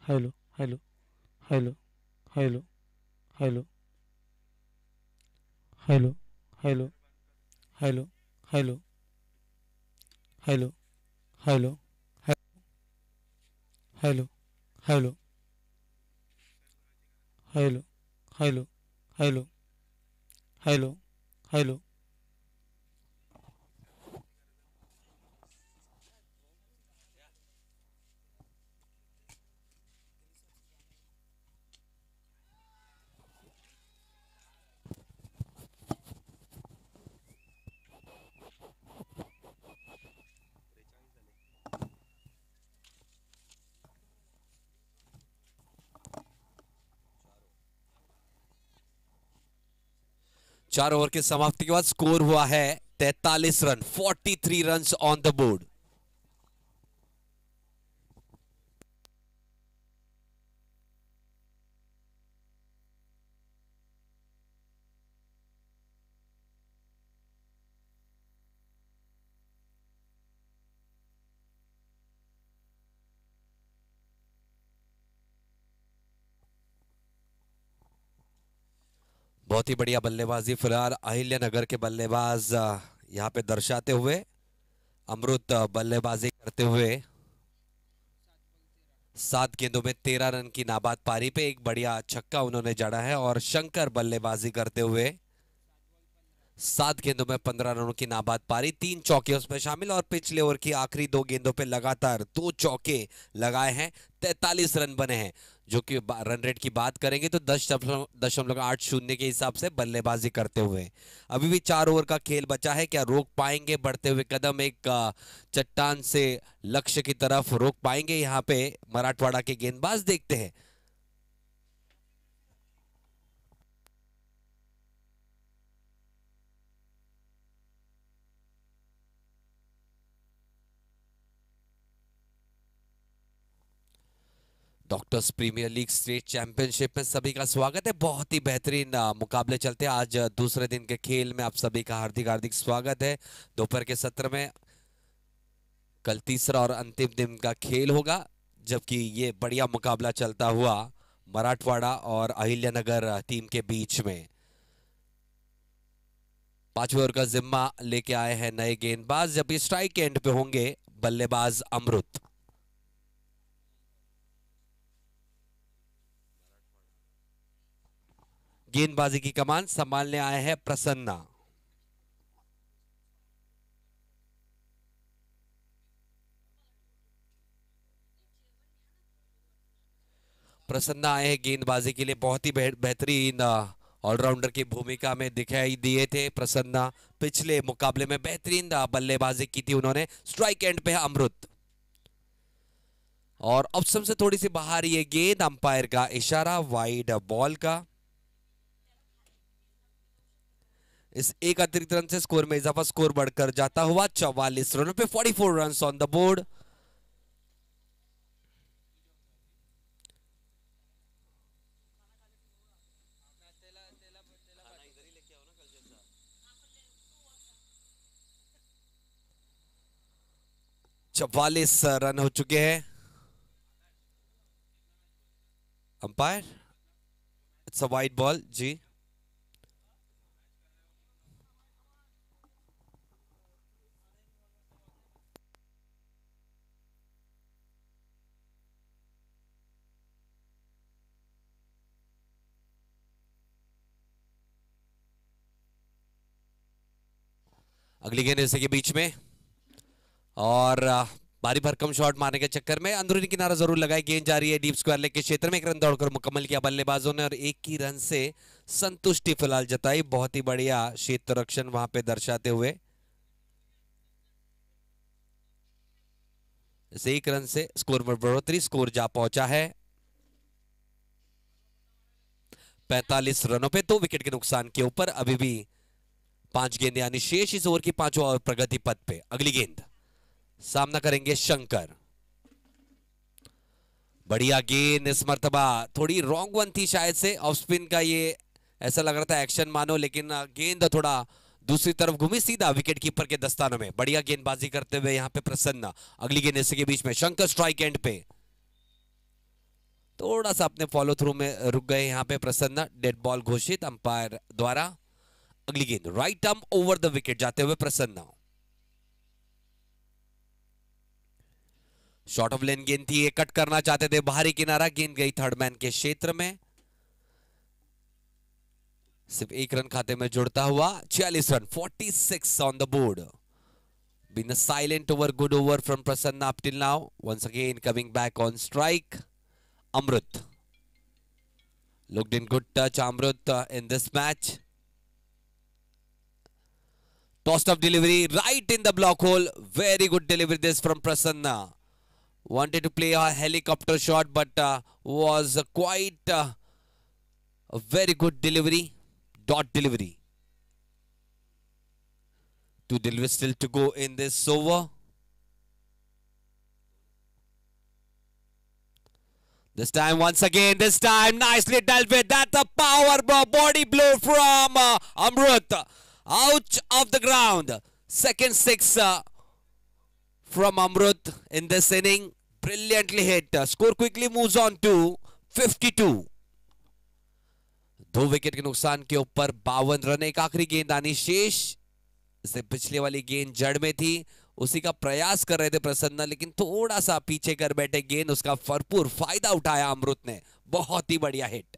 Hello hello hello hello hello hello hello hello hello hello hello hello hello hello hello hello hello hello 4 over की समाप्ति के बाद score हुआ है 43 run, 43 run on the board. बहुत ही बढ़िया बल्लेबाजी फिलहाल अहिल्यानगर के बल्लेबाज यहां पे दर्शाते हुए। अमृत बल्लेबाजी करते हुए 7 गेंदों में 13 रन की नाबाद पारी पे एक बढ़िया छक्का उन्होंने जड़ा है। और शंकर बल्लेबाजी करते हुए 7 गेंदों में 15 रनों की नाबाद पारी, 3 चौके उसमें शामिल। और पिछले ओवर की आखिरी 2 गेंदों पे लगातार 2 चौके लगाए हैं, 43 रन बने हैं। जो कि रन रेट की बात करेंगे तो 10.80 के हिसाब से बल्लेबाजी करते हुए अभी भी 4 ओवर का खेल बचा है। क्या रोक पाएंगे बढ़ते हुए कदम? एक चट्टान से लक्ष्य की तरफ रोक पाएंगे यहाँ पे मराठवाड़ा के गेंदबाज? देखते हैं। Doctors premier league state championship में सभी का स्वागत है। बहुत ही बेहतरीन मुकाबले चलते हैं आज दूसरे दिन के खेल में। आप सभी का हार्दिक हार्दिक स्वागत है दोपहर के सत्र में। कल तीसरा और अंतिम दिन का खेल होगा, जबकि ये बढ़िया मुकाबला चलता हुआ मराठवाड़ा और अहिल्यानगर टीम के बीच में। 5वें ओवर का जिम्मा लेके आए हैं नए गेंदबाज, जबकि स्ट्राइक एंड पे होंगे बल्लेबाज अमृत। गेंदबाजी की कमान संभालने आए हैं प्रसन्ना। प्रसन्ना आए हैं गेंदबाजी के लिए। बहुत ही बेहतरीन ऑलराउंडर की भूमिका में दिखाई दिए थे प्रसन्ना। पिछले मुकाबले में बेहतरीन बल्लेबाजी की थी उन्होंने। स्ट्राइक एंड पे है अमृत और ऑप्शन से थोड़ी सी बाहर ये गेंद, अंपायर का इशारा वाइड बॉल का। इस एक अतिरिक्त रन से स्कोर में इजाफा, स्कोर बढ़कर जाता हुआ 44 रनों पे 44 रन ऑन द बोर्ड। चवालीस रन हो चुके हैं। Umpire, it's a wide ball जी। अगली गेंद इसी के बीच में और भारी भरकम शॉट मारने के चक्कर में अंदरूनी किनारा जरूर लगाई। गेंद जा रही है डीप स्क्वायर लेग के क्षेत्र में। एक रन दौड़कर मुकम्मल किया बल्लेबाजों ने और एक ही रन से संतुष्टि फिलहाल जताई। बहुत ही बढ़िया क्षेत्र रक्षण वहां पे दर्शाते हुए। इस एक रन से स्कोर में बढ़ोतरी, स्कोर जा पहुंचा है 45 रनों पे, 2 विकेट के नुकसान के ऊपर। अभी भी 5 गेंद यानी शेष इस ओवर की पांचों और प्रगति पथ पे। अगली गेंद सामना करेंगे शंकर। बढ़िया गेंद इस मर्तबा थोड़ी रॉन्ग वन थी शायद से। ऑफ स्पिन का ये ऐसा लग रहा था एक्शन मानो, लेकिन गेंद थोड़ा दूसरी तरफ घूमी, सीधा विकेट कीपर के दस्तानों में। बढ़िया गेंदबाजी करते हुए यहां पे प्रसन्ना। अगली गेंद इसी के बीच में शंकर स्ट्राइक एंड पे। थोड़ा सा अपने फॉलो थ्रू में रुक गए यहाँ पे प्रसन्न, डेड बॉल घोषित अंपायर द्वारा। अगली गेंद right arm over the wicket जाते हुए प्रसन्न। शॉर्ट ऑफ लेन गेंद थी, ये कट करना चाहते थे, बाहरी किनारा, गेंद गई थर्ड मैन के क्षेत्र में। सिर्फ एक रन खाते में जुड़ता हुआ 46 run, 46 on the board. Been a silent over, good over from Prasanna up till now. Once again coming back on strike. Amrut. Looked in good touch, Amrut, in this match. Tossed up delivery right in the block hole. Very good delivery this from Prasanna. Wanted to play a helicopter shot, but was quite a very good delivery. Dot delivery. 2 deliveries still to go in this over. This time, once again, this time, nicely dealt with. That's a power body blow from Amrut. Out of the ground. Second six from Amrut in this inning. Brilliantly hit. Score quickly moves on to 52. 2 wicket के नुकसान के ऊपर 52 run. एक आखिरी गेंद आनी शेष। इससे पिछले वाली गेंद जड़ में थी, उसी का प्रयास कर रहे थे प्रसन्न, लेकिन थोड़ा सा पीछे कर बैठे गेंद, उसका भरपूर फायदा उठाया अमृत ने। बहुत ही बढ़िया हिट।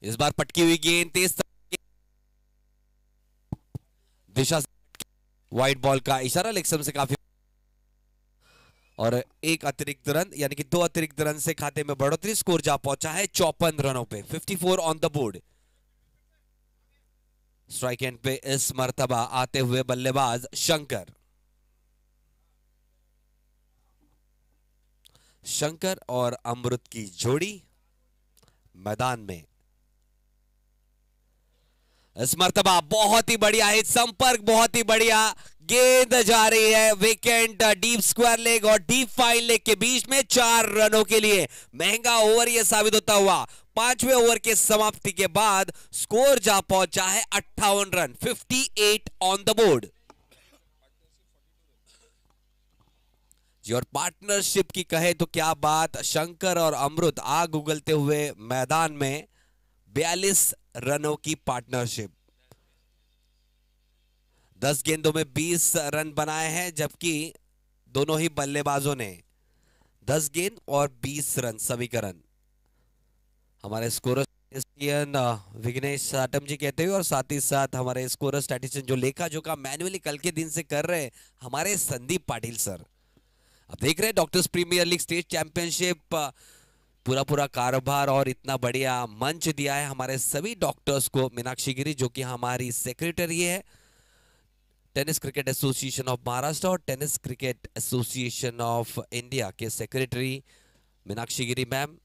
इस बार पटकी हुई गेंद तेज दिशा से, वाइट बॉल का इशारा लेग से काफी, और एक अतिरिक्त रन यानी कि 2 अतिरिक्त रन से खाते में बढ़ोतरी। स्कोर जा पहुंचा है 54 रनों पे। 54 on the board. Strike end पे इस मर्तबा आते हुए बल्लेबाज शंकर। शंकर और अमृत की जोड़ी मैदान में। इस मर्तबा बहुत ही बढ़िया हिट, संपर्क बहुत ही बढ़िया, गेंद जा रही है विकेट डीप स्क्वायर लेग और डीप फाइन लेग के बीच में 4 रनों के लिए। महंगा ओवर यह साबित होता हुआ। 5वें ओवर के समाप्ति के बाद स्कोर जा पहुंचा है 58 रन, 58 ऑन द बोर्ड जी। और पार्टनरशिप की कहे तो क्या बात, शंकर और अमृत आग उगलते हुए मैदान में। 42 रनों की पार्टनरशिप। 10 गेंदों में 20 रन बनाए हैं, जबकि दोनों ही बल्लेबाजों ने 10 गेंद और 20 रन सभी का रन। हमारे स्कोरर विघ्नेश साटम जी कहते हुए, और साथ ही साथ हमारे स्कोरर स्टैटिस्टिशियन जो लेखा जोखा मैन्युअली कल के दिन से कर रहे हैं, हमारे संदीप पाटिल सर। अब देख रहे हैं doctors premier league state championship, पूरा कारोबार और इतना बढ़िया मंच दिया है हमारे सभी डॉक्टर्स को। मीनाक्षी गिरी जो कि हमारी सेक्रेटरी है tennis cricket association of Maharashtra और tennis cricket association of India के सेक्रेटरी मीनाक्षी गिरी मैम,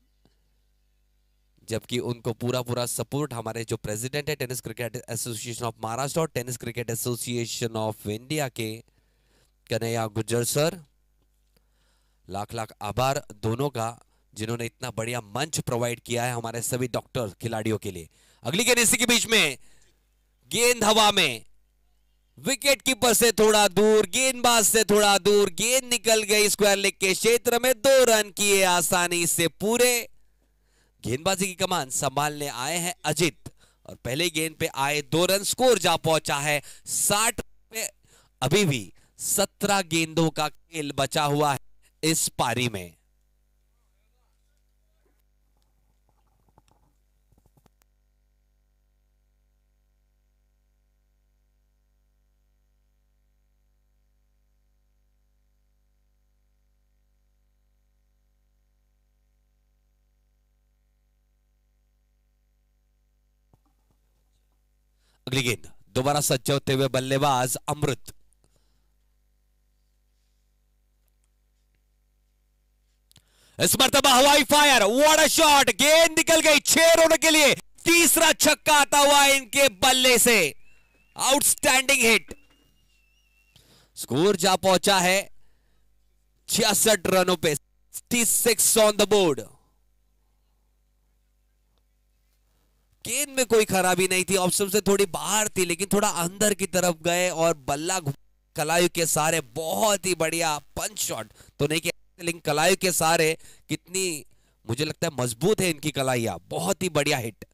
जबकि उनको पूरा सपोर्ट हमारे जो प्रेसिडेंट है tennis cricket association of Maharashtra और tennis cricket association of India के कन्हैया गुज्जर सर। लाख लाख आभार दोनों का, जिन्होंने इतना बढ़िया मंच प्रोवाइड किया है हमारे सभी डॉक्टर खिलाड़ियों के लिए। अगली गेंद इसी के बीच में, गेंद हवा में, विकेट कीपर से थोड़ा दूर, गेंदबाज से थोड़ा दूर, गेंद निकल गई स्क्वायर लेग के क्षेत्र में। 2 रन किए आसानी से पूरे। गेंदबाजी की कमान संभालने आए हैं अजित, और पहले गेंद पे आए 2 रन। स्कोर जा पहुंचा है 60 पे। अभी भी 17 गेंदों का खेल बचा हुआ है इस पारी में। अगली गेंद दोबारा सज्ज होते हुए बल्लेबाज अमृत। इस मर्तबा हवाई फायर, व्हाट अ शॉट, गेंद निकल गई 6 रनों के लिए। तीसरा छक्का आता हुआ इनके बल्ले से, आउटस्टैंडिंग हिट। स्कोर जा पहुंचा है 66 रनों पे, 66 ऑन द बोर्ड। गेंद में कोई खराबी नहीं थी, ऑप्शन से थोड़ी बाहर थी, लेकिन थोड़ा अंदर की तरफ गए और बल्ला कलायु के सहारे बहुत ही बढ़िया पंच शॉट तो नहीं किया, लेकिन कलायु के सहारे कितनी मुझे लगता है मजबूत है इनकी कलाइयां, बहुत ही बढ़िया हिट।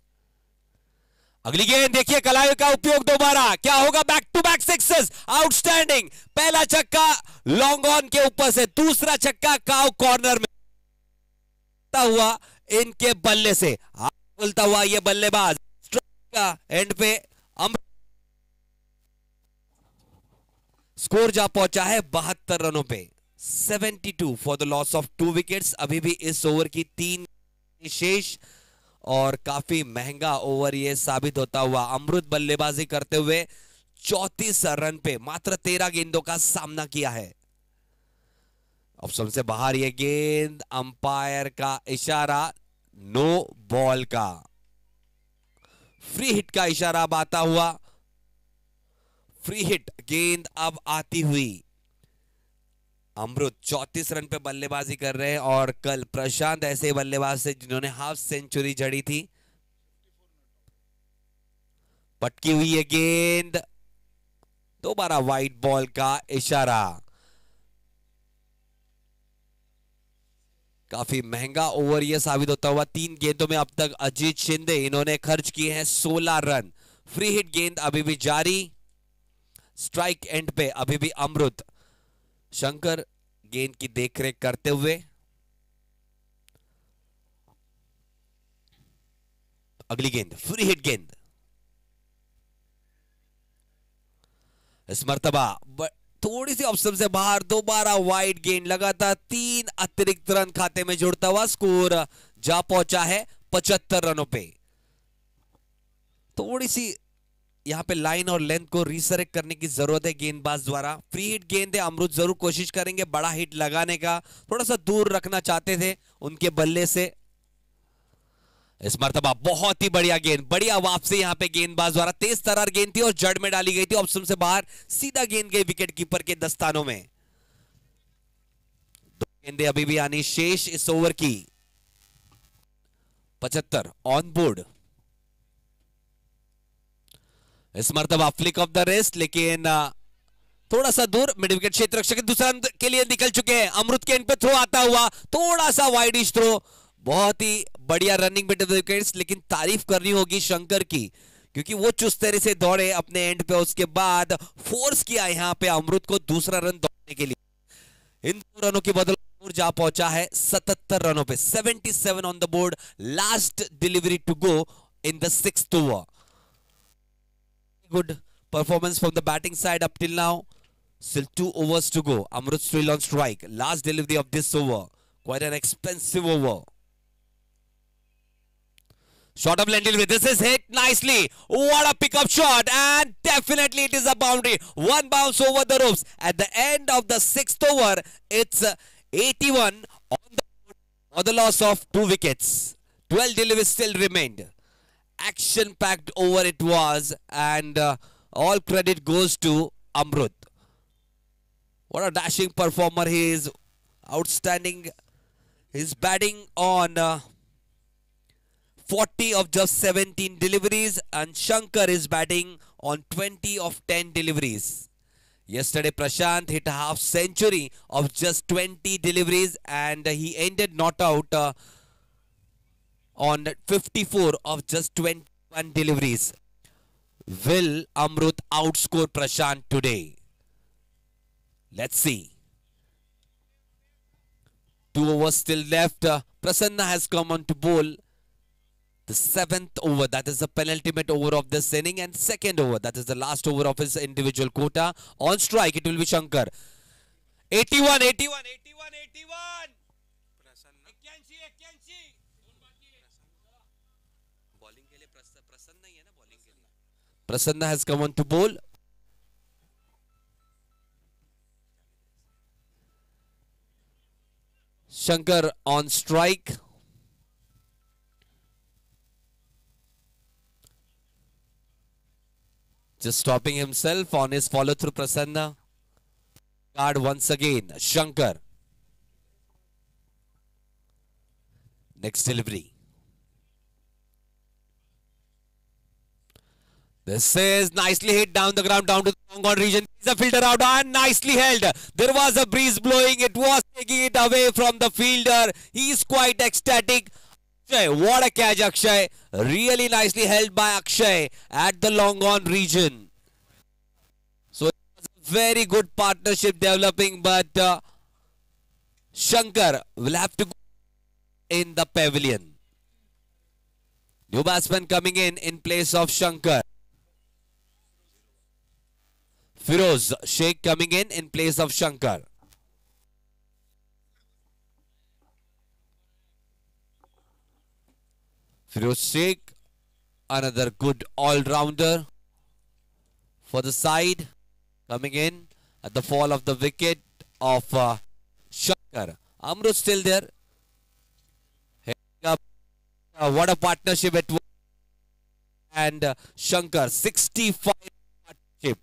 अगली गेंद देखिए कलायु का उपयोग दोबारा, क्या होगा, back to back sixes, outstanding. पहला छक्का लॉन्ग ऑन के ऊपर से, दूसरा छक्का काउ कॉर्नर में हुआ इनके बल्ले से, बोलता हुआ ये बल्लेबाज एंड पे स्कोर जा पहुंचा है 72 रनों पे, 72 for the loss of 2 wickets. अभी भी इस ओवर की 3 शेष और काफी महंगा ओवर ये साबित होता हुआ। अमृत बल्लेबाजी करते हुए 34 रन पे मात्र 13 गेंदों का सामना किया है। ऑप्शन से बाहर ये गेंद, अंपायर का इशारा नो बॉल का, फ्री हिट का इशारा अब आता हुआ, फ्री हिट गेंद अब आती हुई। अमृत 34 रन पे बल्लेबाजी कर रहे हैं और कल प्रशांत ऐसे बल्लेबाज थे जिन्होंने हाफ सेंचुरी जड़ी थी। पटकी हुई है गेंद, दोबारा वाइट बॉल का इशारा। काफी महंगा ओवर यह साबित होता हुआ। 3 गेंदों में अब तक अजीत शिंदे इन्होंने खर्च किए हैं 16 रन। फ्री हिट गेंद अभी भी जारी, स्ट्राइक एंड पे अभी भी अमृत। शंकर गेंद की देखरेख करते हुए, अगली गेंद फ्री हिट गेंद, इस मर्तबा थोड़ी सी ऑप्शन से बाहर, दोबारा वाइड गेंद, लगातार 3 अतिरिक्त रन खाते में जुड़ता हुआ स्कोर जा पहुंचा है 75 रनों पे। थोड़ी सी यहां पे लाइन और लेंथ को रिसरेक्ट करने की जरूरत है गेंदबाज द्वारा। फ्री हिट गेंद है, अमृत जरूर कोशिश करेंगे बड़ा हिट लगाने का, थोड़ा सा दूर रखना चाहते थे उनके बल्ले से। इस मर्तबा बहुत ही बढ़िया गेंद, बढ़िया वापसी यहां पे गेंदबाज द्वारा, तेज तरार गेंद थी और जड़ में डाली गई थी, ऑप्शन से बाहर, सीधा गेंद गई विकेट कीपर के दस्तानों में। 2 गेंदें अभी भी आनी शेष इस ओवर की। 75 ऑन बोर्ड। इस मर्तबा फ्लिक ऑफ द रिस्ट, लेकिन थोड़ा सा दूर मिड विकेट क्षेत्र रक्षक दूसरा के लिए निकल चुके हैं। अमृत के एंड पे थ्रो आता हुआ, थोड़ा सा वाइडिश थ्रो, बहुत ही बढ़िया रनिंग बिटवीन द विकेट्स। लेकिन तारीफ करनी होगी शंकर की, क्योंकि वो चुस्त तरह से दौड़े अपने एंड पे, उसके बाद फोर्स किया यहां पे अमृत को दूसरा रन दौड़ने के लिए। इन 2 रनों के बदले स्कोर जा पहुंचा है 77 रनों पे, 77 on the board. Last delivery to go in the 6th over. Good performance from the batting side up till now. Still 2 overs to go. Amrut still on strike. Last delivery of this over. Quite an expensive over. Shot of Lendl with this is hit nicely. What a pickup shot, and definitely it is a boundary. One bounce over the ropes. At the end of the 6th over, it's 81 on the for the loss of 2 wickets. 12 deliveries still remained. Action-packed over it was, and all credit goes to Amrut. What a dashing performer he is, outstanding. He's batting on 40 of just 17 deliveries, and Shankar is batting on 20 of 10 deliveries. Yesterday, Prashant hit a half century of just 20 deliveries, and he ended not out on 54 of just 21 deliveries. Will Amrut outscore Prashant today? Let's see. 2 overs still left. Prasanna has come on to bowl the 7th over. That is the penultimate over of this inning, and 2nd over. That is the last over of his individual quota. On strike, it will be Shankar. 81, 81, 81, 81. Prasanna has come on to bowl. Shankar on strike. Just stopping himself on his follow through. Prasanna. Card once again. Shankar. Next delivery. This is nicely hit down the ground, down to the long on region. The fielder out and nicely held. There was a breeze blowing. It was taking it away from the fielder. He's quite ecstatic. Akshay, what a catch, Akshay. Really nicely held by Akshay at the long on region. So it was a very good partnership developing, but Shankar will have to go in the pavilion. New batsman coming in place of Shankar. Firoz Sheikh coming in place of Shankar. Firoz Sheikh, another good all-rounder for the side, coming in at the fall of the wicket of Shankar. Amrut still there. What a partnership it was. And Shankar, 65 partnership.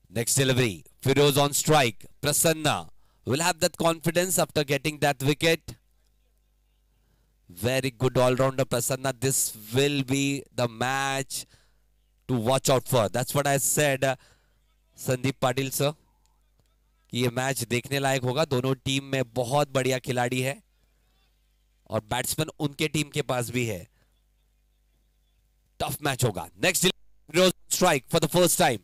Next delivery, Firoz on strike. Prasanna will have that confidence after getting that wicket. Very good all-rounder Prasanna. This will be the match to watch out for. That's what I said, Sandeep Patil sir. कि ये match देखने लायक होगा. दोनों team में बहुत बढ़िया खिलाड़ी है और बैट्समैन उनके टीम के पास भी है. टफ मैच होगा. Next strike for the first time.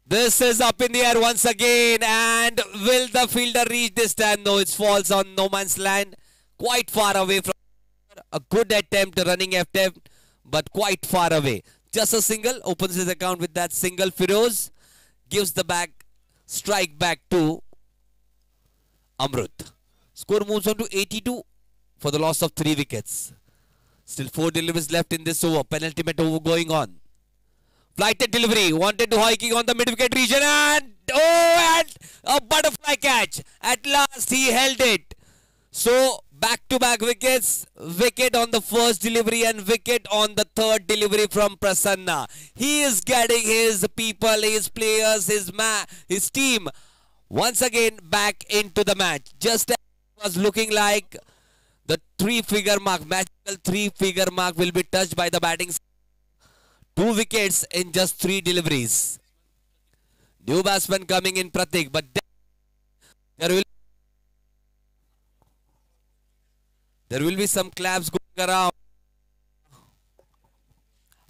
This is up in the air once again, and will the fielder reach this time? No, it falls on no man's land, quite far away from. A good attempt, running attempt, but quite far away. Just a single, opens his account with that single. Firoz gives the strike back to Amrut. Score moves on to 82 for the loss of 3 wickets. Still 4 deliveries left in this over. Penultimate over going on. Flighted delivery, wanted to hiking on the mid-wicket region, and and a butterfly catch. At last he held it. So back-to-back wickets, wicket on the first delivery and wicket on the third delivery from Prasanna. He is getting his people, his players, his team once again back into the match. Just as it was looking like the 3-figure mark, magical 3-figure mark will be touched by the batting. 2 wickets in just 3 deliveries. New batsman coming in, Pratik, but there will be some claps going around.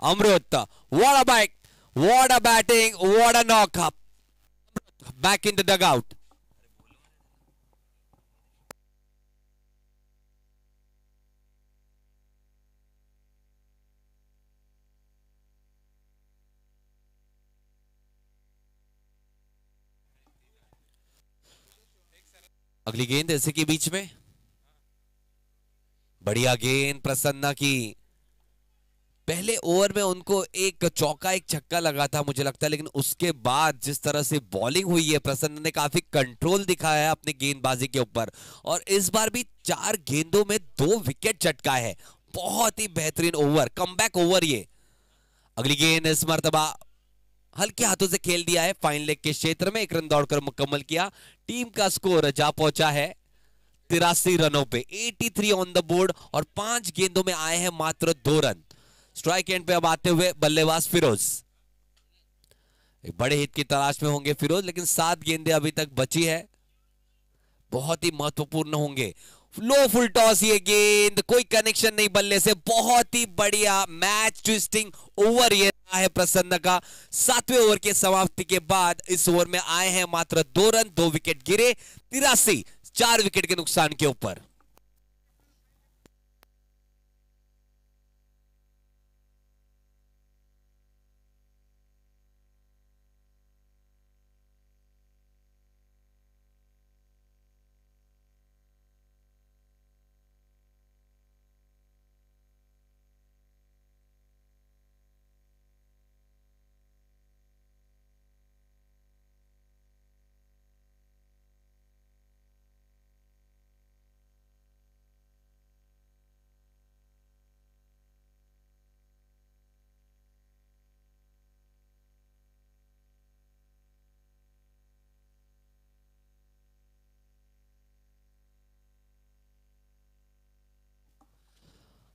Amrut, what a bite, what a batting, what a knock up. Back in the dugout. अगली गेंद ऐसे के beach में बढ़िया गेंद प्रसन्ना की. पहले over में उनको एक चौका एक छक्का लगा था मुझे लगता है, लेकिन उसके बाद जिस तरह से बॉलिंग हुई है प्रसन्ना ने काफी कंट्रोल दिखाया है अपने गेंदबाजी के ऊपर, और इस बार भी 4 गेंदों में 2 विकेट चटका है. बहुत ही बेहतरीन ओवर, कमबैक ओवर ये. अगली गेंद इस मर्तबा हल्के हाथों से खेल दिया है फाइन लेग के क्षेत्र में. 1 रन दौड़कर मुकम्मल किया. टीम का स्कोर जा पहुंचा है 83 रनों पे. 83 ऑन द बोर्ड और 5 गेंदों में आए हैं मात्र 2 रन. स्ट्राइक एंड पे अब आते हुए बल्लेबाज फिरोज. एक बड़े हिट की तलाश में होंगे फिरोज, लेकिन 7 गेंदें अभी तक बची है, बहुत ही महत्वपूर्ण होंगे. लो फुल टॉस, ये गेंद कोई कनेक्शन नहीं बल्ले से. बहुत ही बढ़िया मैच ट्विस्टिंग ओवर ये रहा है प्रसन्न का. 7वें ओवर के समाप्ति के बाद इस ओवर में आए हैं मात्र 2 रन. 2 विकेट गिरे. 83, 4 विकेट के नुकसान के ऊपर.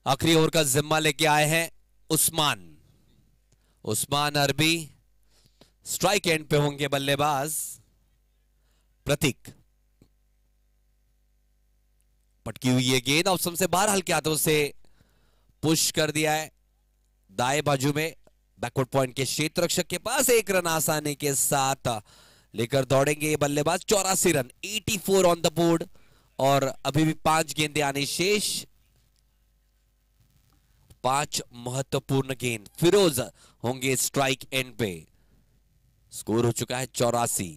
आखिरी ओवर का जिम्मा लेके आए हैं उस्मान उस्मान अरबी। स्ट्राइक एंड पे होंगे बल्लेबाज प्रतीक। पटकी हुई ये गेंद ऑप्शन से बाहर हल्के हाथों से पुश कर दिया है दाएं बाजू में बैकवर्ड पॉइंट के क्षेत्र रक्षक के पास। एक रन आसानी के साथ लेकर दौड़ेंगे ये बल्लेबाज। 84 रन 84 ऑन द बोर्ड और अभी भी 5 गेंदें आनी शेष। 5 महत्वपूर्ण गेंद। फिरोज होंगे स्ट्राइक एंड पे। स्कोर हो चुका है 84।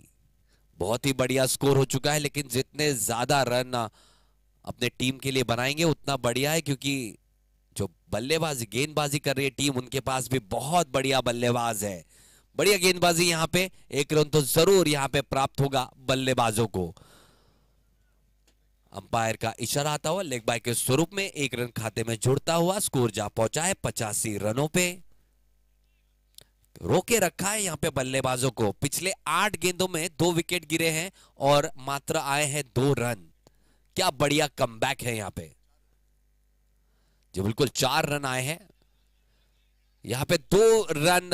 बहुत ही बढ़िया स्कोर हो चुका है, लेकिन जितने ज्यादा रन अपने टीम के लिए बनाएंगे उतना बढ़िया है, क्योंकि जो बल्लेबाजी गेंदबाजी कर रही है टीम, उनके पास भी बहुत बढ़िया बल्लेबाज है। बढ़िया गेंदबाजी यहां पे। एक रन तो जरूर यहां पे प्राप्त होगा बल्लेबाजों को। अंपायर का इशारा आता हुआ लेग बाय के स्वरूप में एक रन खाते में जुड़ता हुआ स्कोर जा पहुंचा है 85 रनों पे। रोके रखा है यहां पे बल्लेबाजों को। पिछले 8 गेंदों में 2 विकेट गिरे हैं और मात्र आए हैं 2 रन। क्या बढ़िया कमबैक है यहां पे। जो बिल्कुल 4 रन आए हैं। यहां पे 2 रन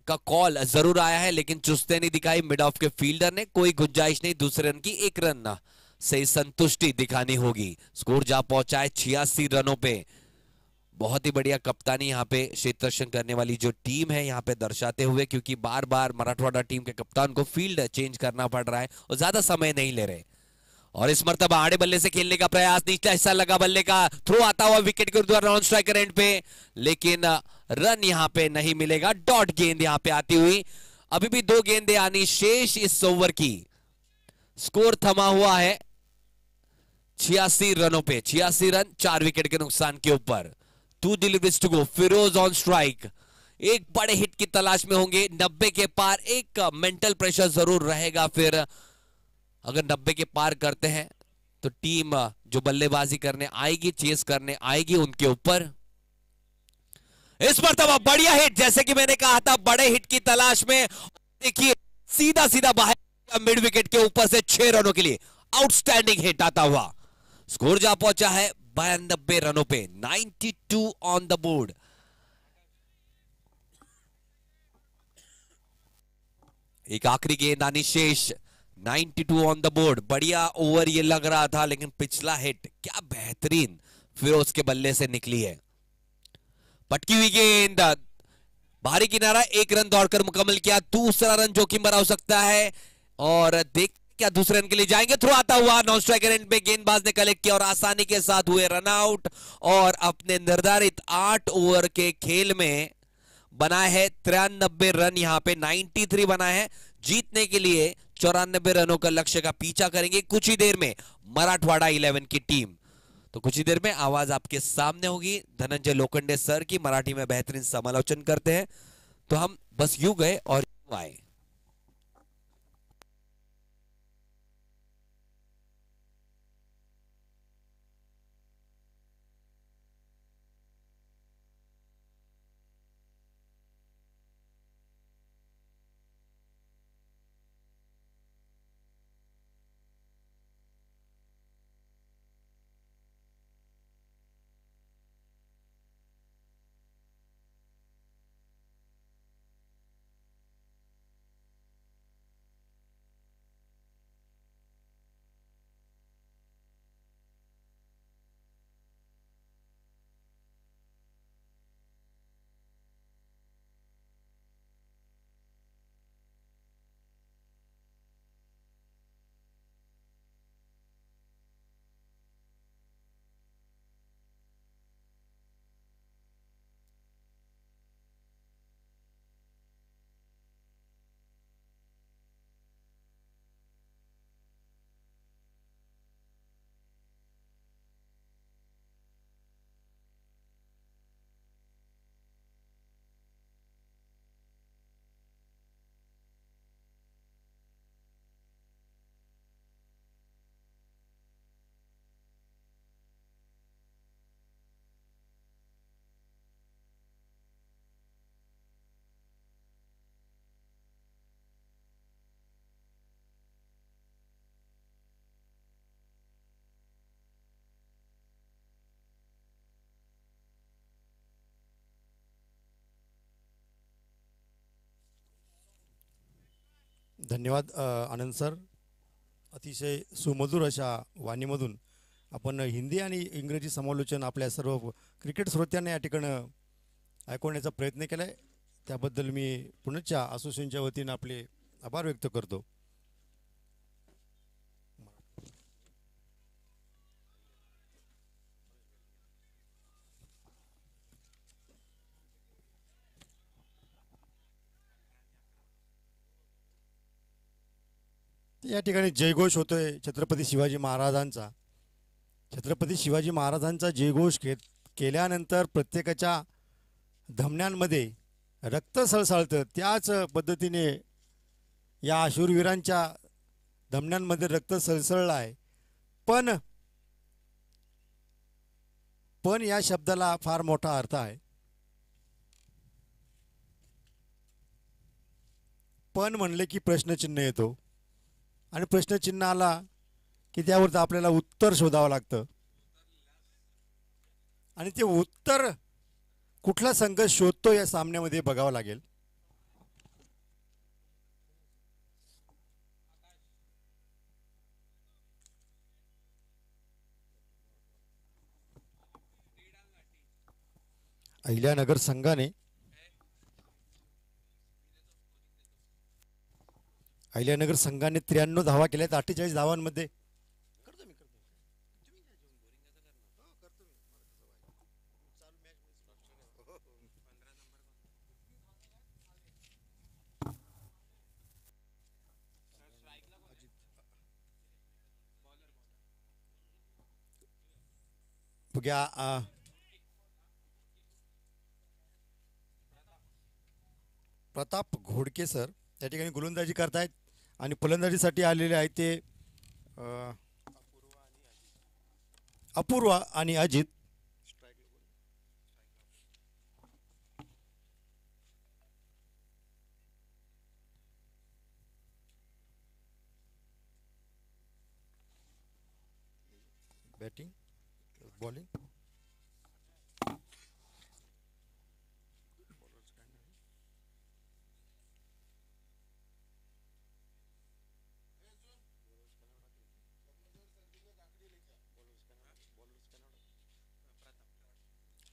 का कॉल जरूर आया है, लेकिन चुस्ते नहीं दिखाई मिड ऑफ के फील्डर ने। कोई गुंजाइश नहीं दूसरे रन की। 1 रन से संतुष्टि दिखानी होगी। स्कोर जा पहुंचा है 86 रनों पे। बहुत ही बढ़िया कप्तानी यहाँ पे क्षेत्र रक्षण करने वाली जो टीम है यहाँ पे दर्शाते हुए, क्योंकि बार बार मराठवाड़ा टीम के कप्तान को फील्ड चेंज करना पड़ रहा है और ज्यादा समय नहीं ले रहे। और इस मर्तबा आड़े बल्ले से खेलने का प्रयास। निचला हिस्सा लगा बल्ले का। थ्रो आता हुआ विकेट के ऊपर नॉन स्ट्राइकर एंड पे, लेकिन रन यहां पे नहीं मिलेगा। डॉट गेंद यहां पे आती हुई। अभी भी 2 गेंदें आनी शेष इस ओवर की। स्कोर थमा हुआ है 86 रनों पे। 86 रन 4 विकेट के नुकसान के ऊपर। 2 deliveries to go. Firoz on strike. एक बड़े हिट की तलाश में होंगे। 90 के पार। एक मेंटल प्रेशर जरूर रहेगा। फिर अगर 90 के पार करते हैं तो टीम जो बल्लेबाजी करने आएगी, चेस करने आएगी, उनके ऊपर। इस मर्तबा बढ़िया हिट, जैसे कि मैंने कहा था बड़े हिट की तलाश में। देखिए सीधा सीधा बाहर मिड विकेट के ऊपर से 6 रनों के लिए आउटस्टैंडिंग हिट आता हुआ। स्कोर जा पहुंचा है 92 रनों पे। 92 ऑन द बोर्ड। एक आखिरी गेंद आनी शेष। 92 ऑन द बोर्ड। बढ़िया ओवर ये लग रहा था, लेकिन पिछला हिट क्या बेहतरीन फिरोज के बल्ले से निकली है। पटकी हुई गेंद बाहरी किनारा। 1 रन दौड़कर मुकम्मल किया। दूसरा रन जोखिम भरा हो सकता है और देख क्या दूसरे रन के लिए जाएंगे। थ्रो आता हुआ नॉन स्ट्राइकर एंड पे गेंदबाज ने कलेक्ट किया और आसानी के साथ हुए रन आउट। और अपने निर्धारित 8 ओवर के खेल में बनाए है 93 रन। यहां पे 93 बनाए हैं। जीतने के लिए 94 रनों का लक्ष्य का पीछा करेंगे कुछ ही देर में मराठवाड़ा 11 की टीम। तो कुछ ही देर में आवाज आपके सामने होगी धनंजय लोखंडे सर की। मराठी में बेहतरीन समालोचन करते हैं। तो हम बस यूं गए और यूं आए। धन्यवाद आनंद सर. अतिशय सुमधुर अशा वाणीमधून आपण हिंदी आणि इंग्रजी समालोचन आपल्या सर्व क्रिकेट श्रोत्यांना या ठिकाणी ऐकवण्याचा प्रयत्न केला आहे. त्याबद्दल मी पुण्याच्या असोसिएशनच्या वतीनं आपले आभार व्यक्त करतो. या ठिकाणी जयघोष होतोय छत्रपती शिवाजी महाराजांचा. छत्रपती शिवाजी महाराजांचा जयघोष केल्यानंतर प्रत्येकाच्या धमन्यांमध्ये रक्त सळसळतं. त्याच पद्धतीने या शूरवीरांच्या धमन्यांमध्ये रक्त सळसळलं आहे. पण या शब्दाला फार मोठा अर्थ आहे. पण म्हणले की प्रश्नचिन्ह येतो आणि प्रश्नचिन्ह आला की त्यावर आपल्याला उत्तर शोधावं लागतं आणि ते उत्तर कुठला संघ शोधतो या सामन्यामध्ये बघावं लागेल. अहिल्यानगर संघाने 93 धावा केल्यात 48 धावांमध्ये. बघा प्रताप घोडके सर त्या ठिकाणी गोलंदाजी करतायत आणि फलंदाजीसाठी आलेले आहेत ते अपूर्वा आणि अजित. बॅटिंग बॉलिंग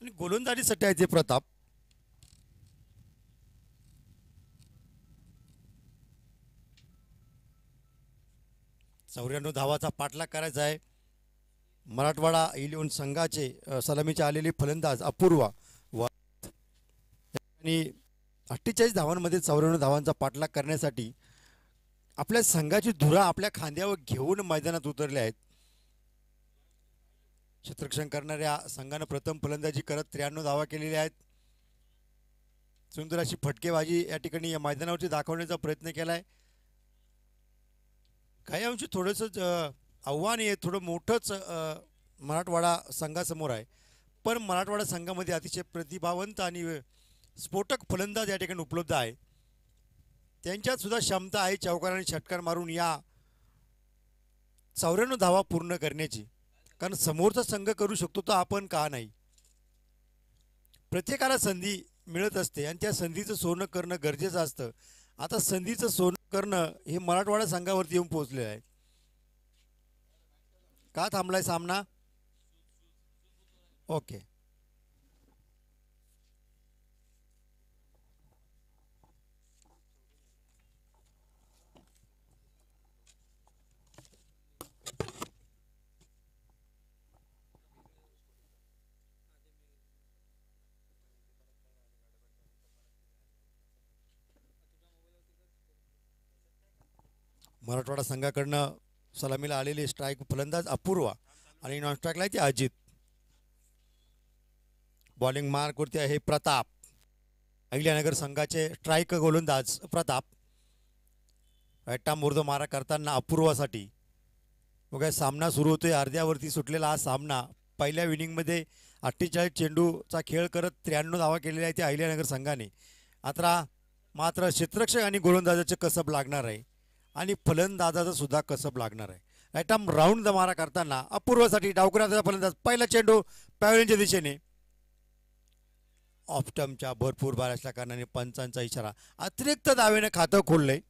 आणि गोलंदाजीसाठी आहे ते प्रताप. चौऱ्याण्णव धावाचा पाठलाग करायचा आहे. मराठवाडा इलेव्हन संघाचे सलामीचे आलेले फलंदाज अपूर्वा आणि 48 धावांमध्ये 94 धावांचा पाठलाग करण्यासाठी आपल्या संघाची धुरा आपल्या खांद्यावर घेऊन मैदानात उतरले आहेत. क्षेत्ररक्षण करणाऱ्या संघानं प्रथम फलंदाजी करत 93 धावा केलेल्या आहेत. सुंदर अशी फटकेबाजी या ठिकाणी या मैदानावरती दाखवण्याचा प्रयत्न केला आहे. काही अंशी थोडंसं आव्हान आहे, थोडं मोठंच मराठवाडा संघासमोर आहे. पण मराठवाडा संघामध्ये अतिशय प्रतिभावंत आणि स्फोटक फलंदाज या ठिकाणी उपलब्ध आहे. त्यांच्यात सुद्धा क्षमता आहे चौकार आणि षटकार मारून या 94 धावा पूर्ण करण्याची. कारण समोरचा संघ करू शकतो तर आपण का नाही. प्रत्येकाला संधी मिळत असते आणि त्या संधीचं सोनं करणं गरजेचं असतं. आता संधीचं सोनं करणं हे मराठवाडा संघावरती येऊन पोहोचलेलं आहे. का थांबलाय सामना? ओके. मराठवाडा संघाकडनं सलामीला आलेले स्ट्राईक फलंदाज अपूर्वा आणि नॉन स्ट्राईकला आहे ते अजित. बॉलिंग मार्कवरती आहे प्रताप. अहिल्यानगर संघाचे स्ट्राईक गोलंदाज प्रताप. राईटा मुर्द मारा करताना अपूर्वासाठी. बघा सामना सुरू होतोय. अर्ध्यावरती सुटलेला हा सामना. पहिल्या इनिंगमध्ये 48 चेंडूचा खेळ करत 93 धावा केलेल्या आहेत त्या अहिल्यानगर संघाने. आता मात्र क्षेत्ररक्षक आणि गोलंदाजाचे कसब लागणार आहे आणि फलंदाजाचा सुद्धा कसब लागणार आहे. राईट आर्म राऊंड द मारा करताना अपूर्वासाठी डावकराचा फलंदाज. पहिला चेंडू पॅव्हलियनच्या दिशेने. ऑफ स्टंपच्या भरपूर बार असल्या कारणाने पंचांचा इशारा. अतिरिक्त दावेने खातं खोललंय.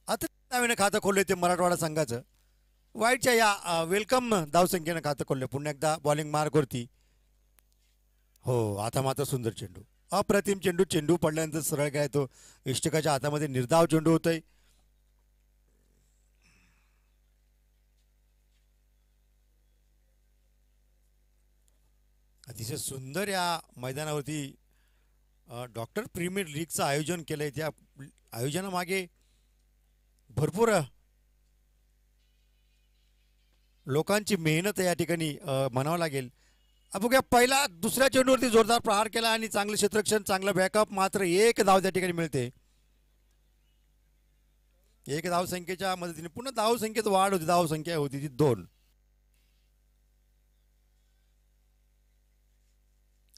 आता नव्याने खातं खोलले ते मराठवाडा संघाचं. वाईटच्या या वेलकम धावसंख्येनं खातं खोलले. पुन्हा एकदा बॉलिंग मार्कवरती. हो, आता मात्र सुंदर चेंडू, अप्रतिम चेंडू. चेंडू पडल्यानंतर सरळ काय तो इष्टकाच्या हातामध्ये निर्धाव चेंडू होतोय. अतिशय सुंदर या मैदानावरती डॉक्टर प्रीमियर लीगचं आयोजन केलंय. त्या आयोजनामागे भरपूर लोकांची मेहनत या ठिकाणी म्हणावं लागेल. बघूया, पहिला दुसऱ्या चेंडूवरती जोरदार प्रहार केला आणि चांगलं क्षेत्ररक्षण, चांगलं बॅकअप. मात्र एक धाव त्या ठिकाणी मिळते. एक धावसंख्येच्या मदतीने पुन्हा धावसंख्येत वाढ होती. धावसंख्या होती ती 2.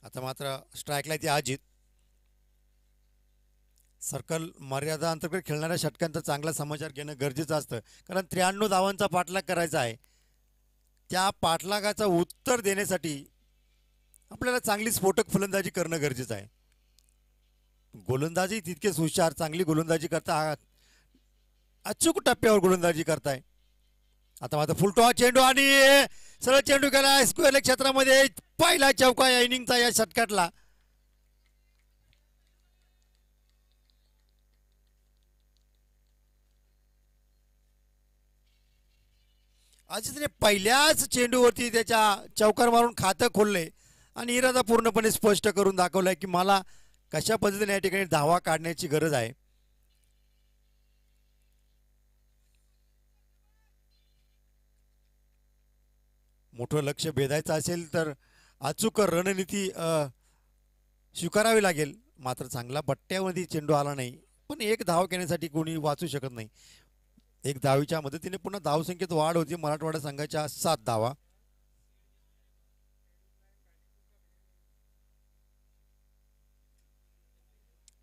आता मात्र स्ट्राईकला ती अजित. सर्कल मर्यादा अंतर्गत खेळणाऱ्या षटकांचा चांगला समाचार घेणं गरजेचं असतं, कारण 93 धावांचा पाठलाग करायचा आहे. त्या पाठलागाचं उत्तर देण्यासाठी आपल्याला चांगली स्फोटक फलंदाजी करणं गरजेचं आहे. गोलंदाजी तितकेच हुशार, चांगली गोलंदाजी करता, अचूक टप्प्यावर गोलंदाजी करताय. आता मात्र फुलटॉ चेंडू आणि सरळ चेंडू गेला स्क्वेअर लेग क्षेत्रामध्ये. पहिला चौका या इनिंगचा या षटकातला. अजितने पहिल्याच चेंडूवरती त्याच्या चौकार मारून खातं खोलले आणि इरादा पूर्णपणे स्पष्ट करून दाखवलाय की मला कशा पद्धतीने या ठिकाणी धावा काढण्याची गरज आहे. मोठं लक्ष भेदायचं असेल तर अचूक रणनीती स्वीकारावी लागेल. मात्र चांगला पट्ट्यामध्ये चेंडू आला नाही, पण एक धाव घेण्यासाठी कोणी वाचू शकत नाही. एक धावीच्या मदतीने पुन्हा धावसंख्येत वाढ होती. मराठवाडा संघाच्या 7 धावा.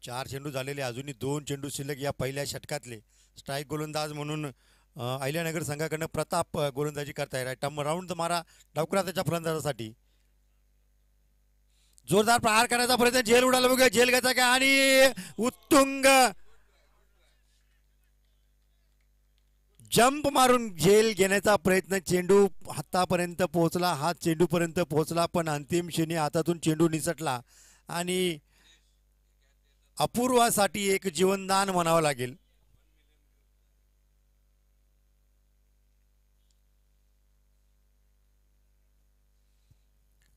चार चेंडू झालेले, अजूनही 2 चेंडू शिल्लक या पहिल्या षटकातले. स्ट्राईक गोलंदाज म्हणून अहिल्यानगर संघाकडनं प्रताप गोलंदाजी करताय. राऊंड मारा डावकरा त्याच्या फलंदाजासाठी. जोरदार प्रहार करण्याचा प्रयत्न, झेल उडाला. बघूया झेल घ्यायचा का आणि उत्तुंग जंप मारून झेल घेण्याचा प्रयत्न. चेंडू हातापर्यंत पोहोचला, हात चेंडूपर्यंत पोहोचला, पण अंतिम क्षणी हातातून चेंडू निसटला आणि अपूर्वासाठी एक जीवनदान म्हणावं लागेल.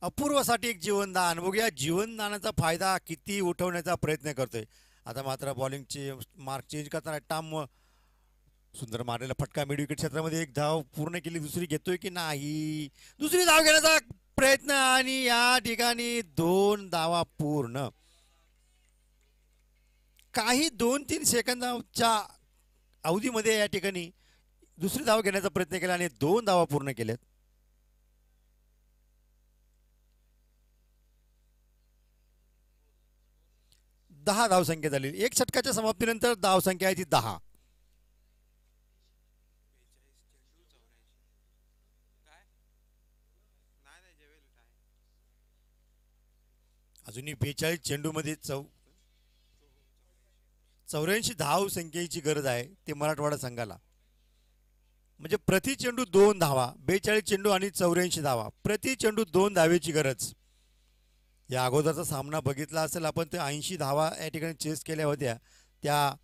अपूर्वासाठी एक जीवनदान. बघूया जीवनदानाचा फायदा किती उठवण्याचा प्रयत्न करतोय. आता मात्र बॉलिंगचे मार्क चेंज करताना टाम सुंदर मारलेला फटका मिड विकेट क्षेत्रामध्ये. एक धाव पूर्ण केली, दुसरी घेतोय की नाही. दुसरी धाव घेण्याचा प्रयत्न आणि या ठिकाणी 2 धावा पूर्ण. काही 2-3 सेकंदाच्या अवधीमध्ये या ठिकाणी दुसरी धाव घेण्याचा प्रयत्न केला आणि 2 धावा पूर्ण केल्यात. दहा धावसंख्या झाली. एक षटकाच्या समाप्तीनंतर धावसंख्या आहे ती 10. अजूनही 42 चेंडूमध्ये 84 धाव संख्येची गरज आहे ते मराठवाडा संघाला. म्हणजे प्रति चेंडू 2 धावा. 42 चेंडू आणि 84 धावा. प्रति चेंडू 2 धावेची गरज. या अगोदरचा सामना बघितला असेल आपण, ते 80 धावा या ठिकाणी चेस केल्या होत्या त्या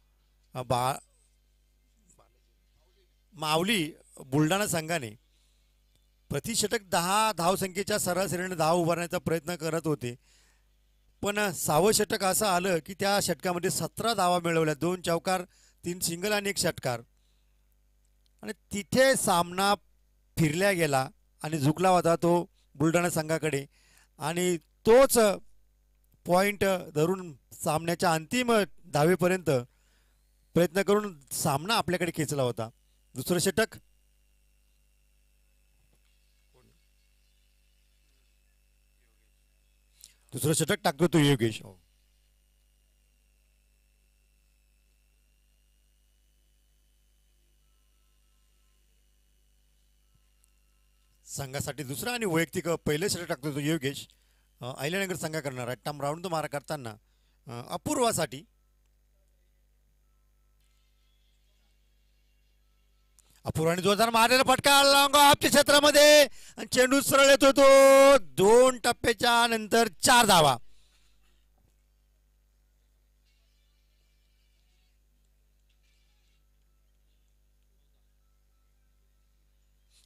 मावली बुलढाणा संघाने. प्रति षटक 10 धावसंख्येच्या सरासरीने धाव उभारण्याचा प्रयत्न करत होते, पण 6वं षटक असं आलं की त्या षटकामध्ये 17 धावा मिळवल्या. 2 चौकार, 3 सिंगल आणि 1 षटकार. आणि तिथे सामना फिरल्या गेला आणि झुकला होता तो बुलढाणा संघाकडे आणि तोच पॉइंट धरून सामन्याच्या अंतिम धावेपर्यंत प्रयत्न करून सामना आपल्याकडे खेचला होता. दुसरं षटक टाकतो तो योगेश. संघासाठी दुसरा आणि वैयक्तिक पहिले षटक टाकतो तो योगेश. अहिल्यानगर संघा करणार आहे. टम राऊंड मारा करताना अपूर्वासाठी अपूर्वाने जोरदार मारलेला फटका लॉंग ऑफच्या क्षेत्रामध्ये आणि चेंडू सरळ येतो तो 2 टप्प्याच्या नंतर 4 धावा.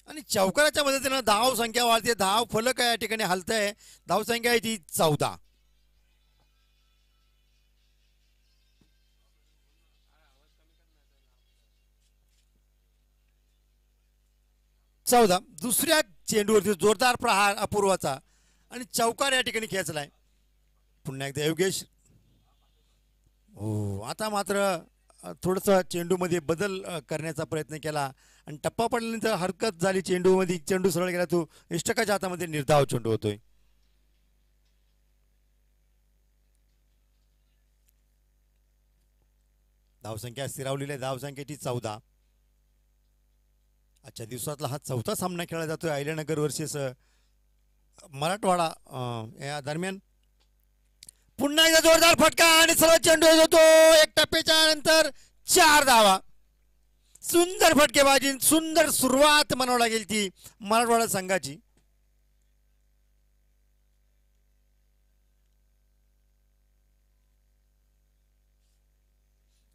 आणि चौकाराच्या मदतीनं धाव संख्या वाढते. धाव फलक या ठिकाणी हलतंय. धाव संख्या आहे ती 14. दुसऱ्या चेंडूवरती जोरदार प्रहार अपूर्वाचा आणि चौकार या ठिकाणी खेचलाय. पुन्हा एकदा योगेश. हो, आता मात्र थोडंसं चेंडूमध्ये बदल करण्याचा प्रयत्न केला आणि टप्पा पडल्यानंतर हरकत झाली चेंडूमध्ये. चेंडू सरळ गेला तो इष्टकाच्या हातामध्ये निर्धाव चेंडू होतोय. धावसंख्या स्थिरावलेली आहे. धावसंख्येची 14. आजच्या दिवसातला हा चौथा सामना खेळला जातोय अहिल्यानगर वर्सेस मराठवाडा या दरम्यान. पुन्हा एकदा जोरदार फटका आणि सरळ चेंडू होतो 1 टप्प्याच्या नंतर 4 धावा. सुंदर फटकेबाजी, सुंदर सुरुवात म्हणावं लागेल ती मराठवाडा संघाची.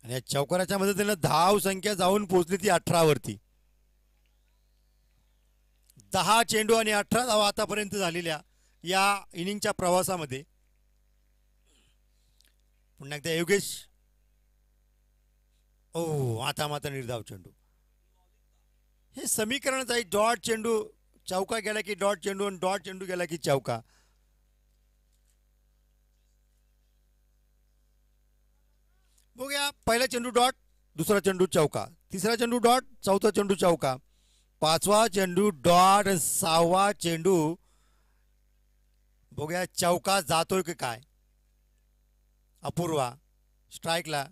आणि या चौकाराच्या मदतीनं धाव संख्या जाऊन पोहोचली ती 18 वरती. 10 चेंडू आणि 18 धावा आतापर्यंत झालेल्या या इनिंगच्या प्रवासामध्ये. पुन्हा एकदा योगेश. ओ, आता मात्र निर्धाव चेंडू. हे समीकरणच आहे. डॉट चेंडू चौका गेला की डॉट चेंडू आणि डॉट चेंडू गेला की चौका. बघूया, पहिला चेंडू डॉट, दुसरा चेंडू चौका, तिसरा चेंडू डॉट, चौथा चेंडू चौका, 5वा चेंडू डॉट, 6वा चेंडू बघूया चौका जातोय की काय. अपूर्वा स्ट्राईकला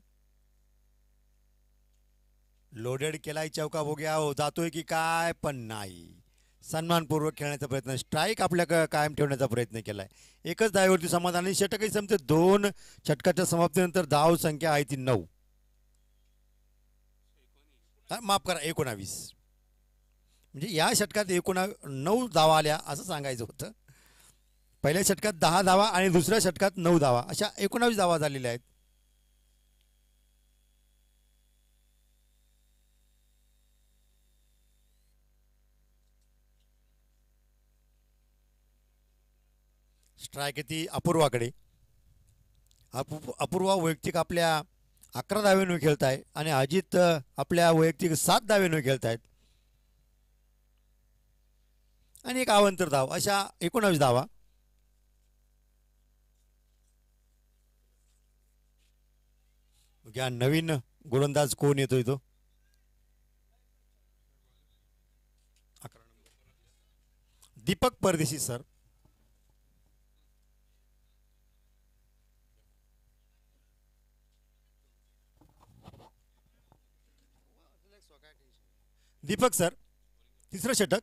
लोडेड केलाय चौका. बघूया हो जातोय की काय, पण नाही. सन्मानपूर्वक खेळण्याचा प्रयत्न, स्ट्राईक आपल्याकडे कायम ठेवण्याचा प्रयत्न केलाय. एकच धावेवरती समाधान आणि षटकही संपते. 2 षटकाच्या समाप्तीनंतर धाव संख्या आहे ती 9. माफ करा 19. म्हणजे या षटकात 9 धावा आल्या असं सांगायचं होतं. पहिल्या षटकात 10 धावा आणि दुसऱ्या षटकात 9 धावा, अशा 19 धावा झालेल्या आहेत. स्ट्राईक ती अपूर्वाकडे. अपूर्वा वैयक्तिक आपल्या 11 धावेनं खेळत आहे आणि अजित आपल्या वैयक्तिक 7 धावेनं खेळत आहेत आणि एक अवांतर धाव, अशा 19 धावा. नवीन गोलंदाज कोण येतोय तो? दीपक परदेशी सर. दीपक सर, तिसरं षटक.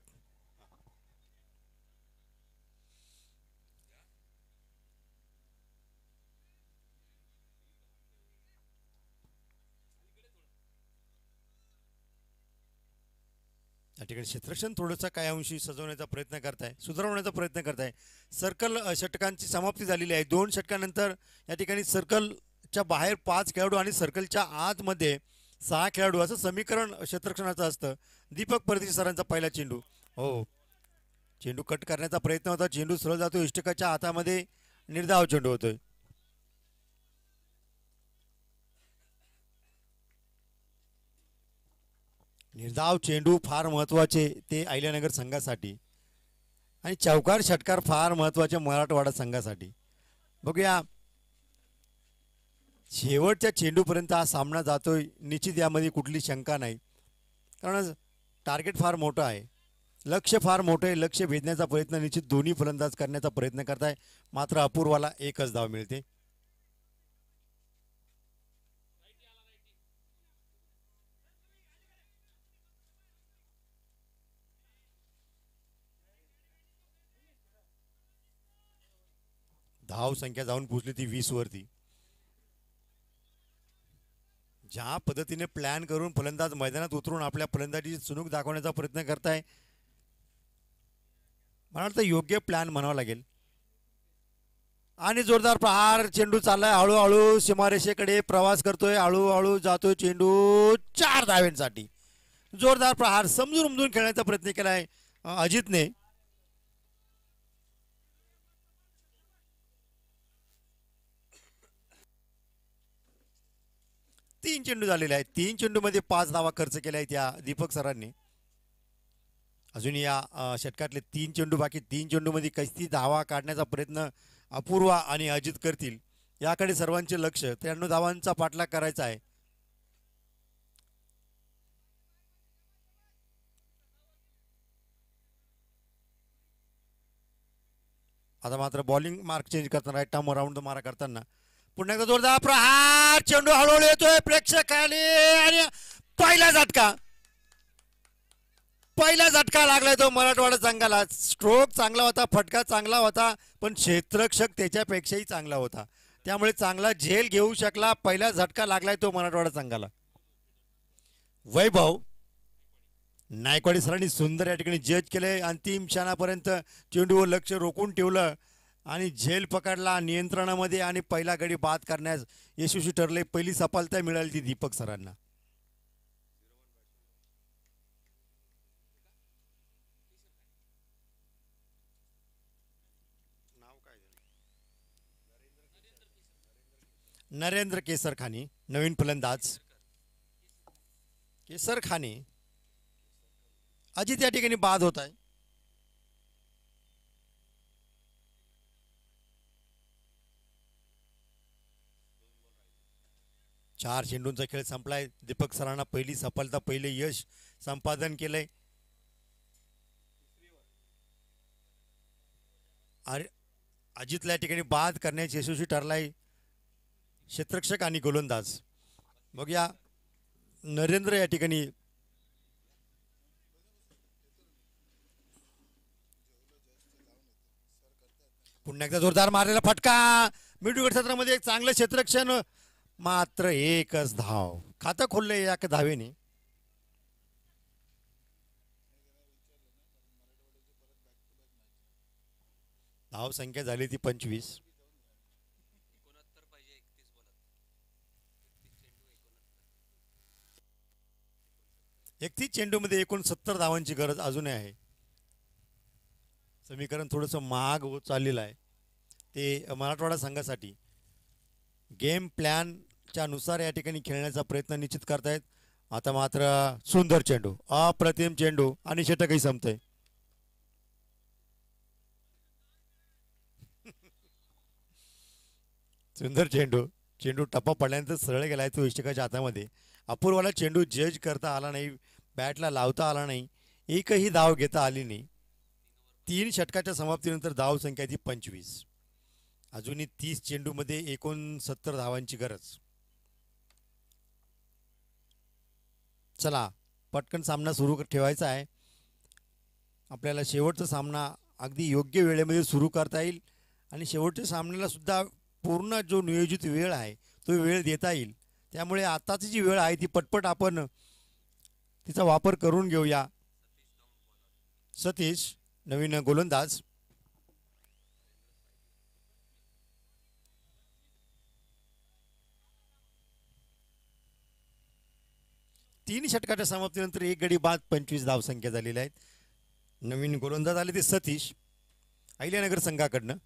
या ठिकाणी क्षेत्ररक्षण थोडंसं काही अंशी सजवण्याचा प्रयत्न करताय, सुधारवण्याचा प्रयत्न करताय. सर्कल षटकांची समाप्ती झालेली आहे. 2 षटकानंतर या ठिकाणी सर्कलच्या बाहेर 5 खेळाडू आणि सर्कलच्या आतमध्ये 6 खेळाडू असं समीकरण क्षेत्ररक्षणाचं असतं. दीपक परदेशी सरांचा पहिला चेंडू. हो, चेंडू कट करण्याचा प्रयत्न होता. चेंडू सरळ जातो इष्टकाच्या हातामध्ये. निर्धाव चेंडू होतोय. निर्धाव चेंडू फार महत्त्वाचे ते अहिल्यानगर संघासाठी आणि चौकार षटकार फार महत्त्वाचे मराठवाडा संघासाठी. बघूया, शेवटच्या चेंडूपर्यंत हा सामना जातोय निश्चित, यामध्ये कुठली शंका नाही. कारण टार्गेट फार मोठं आहे, लक्ष्य फार मोठं आहे. लक्ष्य भेदण्याचा प्रयत्न निश्चित दोन्ही फलंदाज करण्याचा प्रयत्न करताय. मात्र अपूर्वाला एकच धाव मिळते. धाव संख्या जाऊन पोहोचली ती 20 वरती. ज्या पद्धतीने प्लॅन करून फलंदाज मैदानात उतरून आपल्या फलंदाजीची चुणूक दाखवण्याचा प्रयत्न करताय, मला वाटतं योग्य प्लॅन म्हणावा लागेल. आणि जोरदार प्रहार, चेंडू चाललाय हळूहळू सीमारेषेकडे प्रवास करतोय, हळूहळू जातोय चेंडू 4 धावांसाठी. जोरदार प्रहार समजून उमजून खेळण्याचा प्रयत्न केलाय अजितने. तीन चेंडू झालेले आहेत. 3 चेंडू मध्ये 5 धावा खर्च केल्या आहेत या दीपक सरांनी. अजून या षटकातले 3 चेंडू बाकी. 3 चेंडू मध्ये किती धावा काढण्याचा प्रयत्न अपूर्वा आणि अजित करतील याकडे सर्वांचे लक्ष. 93 धावांचा पाठलाग करायचा आहे. आता मात्र बॉलिंग मार्क चेंज करताना राईट टार्म राऊंड मारा करताना पुन्हा एकदा जोरदार प्रहार, चेंडू हळूहळू येतोय प्रेक्षक खाली आणि पहिला झटका. पहिला झटका लागलाय तो मराठवाडा संघाला. स्ट्रोक चांगला होता, फटका चांगला होता, पण क्षेत्ररक्षक त्याच्यापेक्षाही चांगला होता, त्यामुळे चांगला झेल घेऊ शकला. पहिला झटका लागलाय तो मराठवाडा संघाला. वैभव नायकवाडी सरांनी सुंदर या ठिकाणी जज केले. अंतिम क्षणापर्यंत चेंडूवर लक्ष रोखून ठेवलं आणि झेल पकडला नियंत्रणामध्ये आणि पहिला गडी बाद करण्यास यशस्वी ठरले. पहिली सफलता मिळाली ती दीपक सरांना. नरेंद्र केसर खानी नवीन फलंदाज. केसर खानी अजित या ठिकाणी बाद होत आहे. चार चेंडूंचा खेळ संपलाय. दीपक सरांना पहिली सफलता, पहिले यश संपादन केलंय. अजितला या ठिकाणी बाद करण्याची यशस्वी ठरलाय क्षेत्ररक्षक आणि गोलंदाज. मग या नरेंद्र या ठिकाणी पुन्हा एकदा जोरदार मारलेला फटका. मिडविकेट क्षेत्रामध्ये एक चांगलं क्षेत्ररक्षण, मात्र एकच धाव. खातं खोललंय या धावेने. धाव संख्या झाली ती 25. 31 चेंडूमध्ये एकूण 70 धावांची गरज अजूनही आहे. समीकरण थोडंसं महाग होत चाललेलं आहे ते मराठवाडा संघासाठी. गेम प्लॅनच्या नुसार या ठिकाणी खेळण्याचा प्रयत्न निश्चित करतायत. आता मात्र सुंदर चेंडू, अप्रतिम चेंडू आणि षटकही संपतंय. सुंदर चेंडू, चेंडू टप्पा पडल्यानंतर सरळ गेलाय तो इष्टकाच्या हातामध्ये. अपूर्वाला चेंडू जज करता आला नाही, बॅटला लावता आला नाही, एकही धाव घेता आली नाही. 3 षटकाच्या समाप्तीनंतर धाव संख्या ती 25. अजूनही 30 चेंडूमध्ये एकूण 70 धावांची गरज. चला पटकन सामना सुरू ठेवायचा आहे. आपल्याला शेवटचा सामना अगदी योग्य वेळेमध्ये सुरू करता येईल आणि शेवटच्या सामन्याला सुद्धा पूर्ण जो नियोजित वेळ आहे तो वेळ देता येईल. त्यामुळे आताची जी वेळ आहे ती पटपट आपण तिचा वापर करून घेऊया. सतीश नवीन गोलंदाज. तीन षटकाच्या समाप्तीनंतर एक गडी बाद, 25 धावसंख्या झालेल्या आहेत. नवीन गोलंदाज आले ते सतीश अहिल्यानगर संघाकडनं.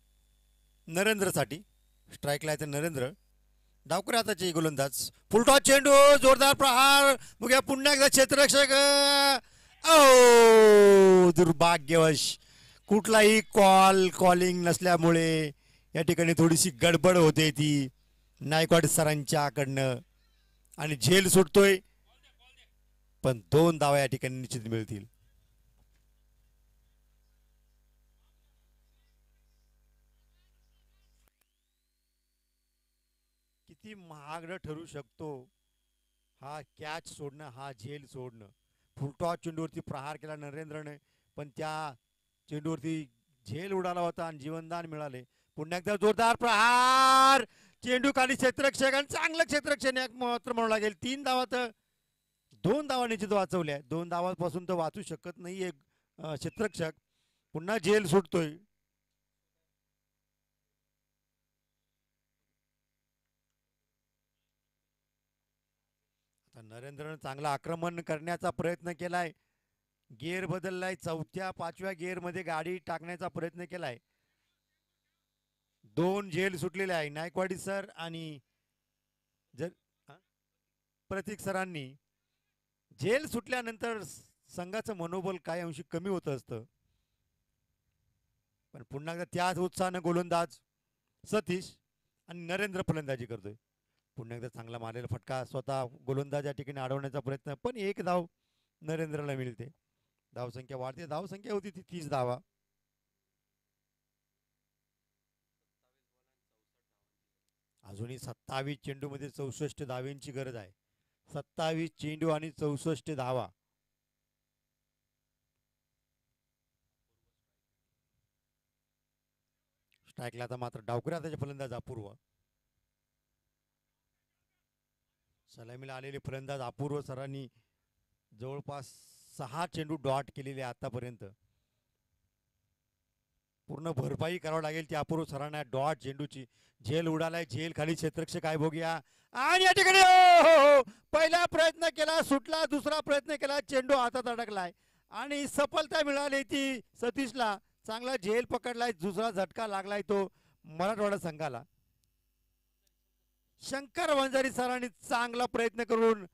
नरेंद्रसाठी स्ट्राईकला आहे ते नरेंद्र. डावकर हाताचे गोलंदाज. फुलटॉस चेंडू, जोरदार प्रहार. बघूया पुन्हा एकदा क्षेत्ररक्षक. ओ दुर्भाग्यवश कुठलाही कॉलिंग नसल्यामुळे या ठिकाणी थोडीशी गडबड होते ती नायकवाड सरांच्याकडनं आणि झेल सुटतोय. पण 2 धावा या ठिकाणी निश्चित मिळतील. किती महागडं ठरू शकतो हा कॅच सोडणं, हा झेल सोडणं. फुलटॉस चेंडूवरती प्रहार केला नरेंद्रने, पण त्या चेंडूवरती झेल उडाला होता आणि जीवनदान मिळाले. पुन्हा एकदा जोरदार प्रहार, चेंडू खाली क्षेत्ररक्षक आणि चांगलं क्षेत्ररक्षण मात्र म्हणावं लागेल. 3 धावा तर 2 धावा निश्चित वाचवल्या. 2 धावांपासून तर वाचू शकत नाही एक क्षेत्ररक्षक. पुन्हा झेल सुटतोय. आता नरेंद्रनं चांगला आक्रमण करण्याचा प्रयत्न केलाय. गिअर बदललाय. 4थ्या 5व्या गिअरमध्ये गाडी टाकण्याचा प्रयत्न केलाय. 2 झेल सुटलेले आहे नायकवाडी सर आणि जर प्रतीक सरांनी. झेल सुटल्यानंतर संघाचं मनोबल काही अंशी कमी होत असतं. पण पुन्हा एकदा त्याच उत्साहानं गोलंदाज सतीश आणि नरेंद्र फलंदाजी करतोय. पुन्हा एकदा चांगला मारलेला फटका स्वतः गोलंदाज या ठिकाणी अडवण्याचा प्रयत्न, पण 1 धाव नरेंद्रला मिळते. धावसंख्या वाढते. धावसंख्या होती ती 30 धावा. अजूनही 27 चेंडूमध्ये 64 धावेंची गरज आहे. 27 चेंडू आणि 64 धावा. स्ट्राईकला आता मात्र डावकऱ्या त्याचे फलंदाज अपूर्व. सलामीला आलेले फलंदाज अपूर्व सरांनी जवळपास 6 चेंडू डॉट केलेले आतापर्यंत. पूर्ण भरपाई करावं लागेल ती अपूर्व सरांना डॉट चेंडूची. झेल उडालाय. झेल खाली क्षेत्ररक्षक आहे बघूया. आणि या ठिकाणी पहिला प्रयत्न केला सुटला. दुसरा प्रयत्न केला चेंडू हातात अडकलाय आणि सफलता मिळाली ती सतीशला. चांगला झेल पकडलाय. दुसरा झटका लागलाय तो मराठवाडा संघाला. शंकर वंजारी सरांनी चांगला प्रयत्न करून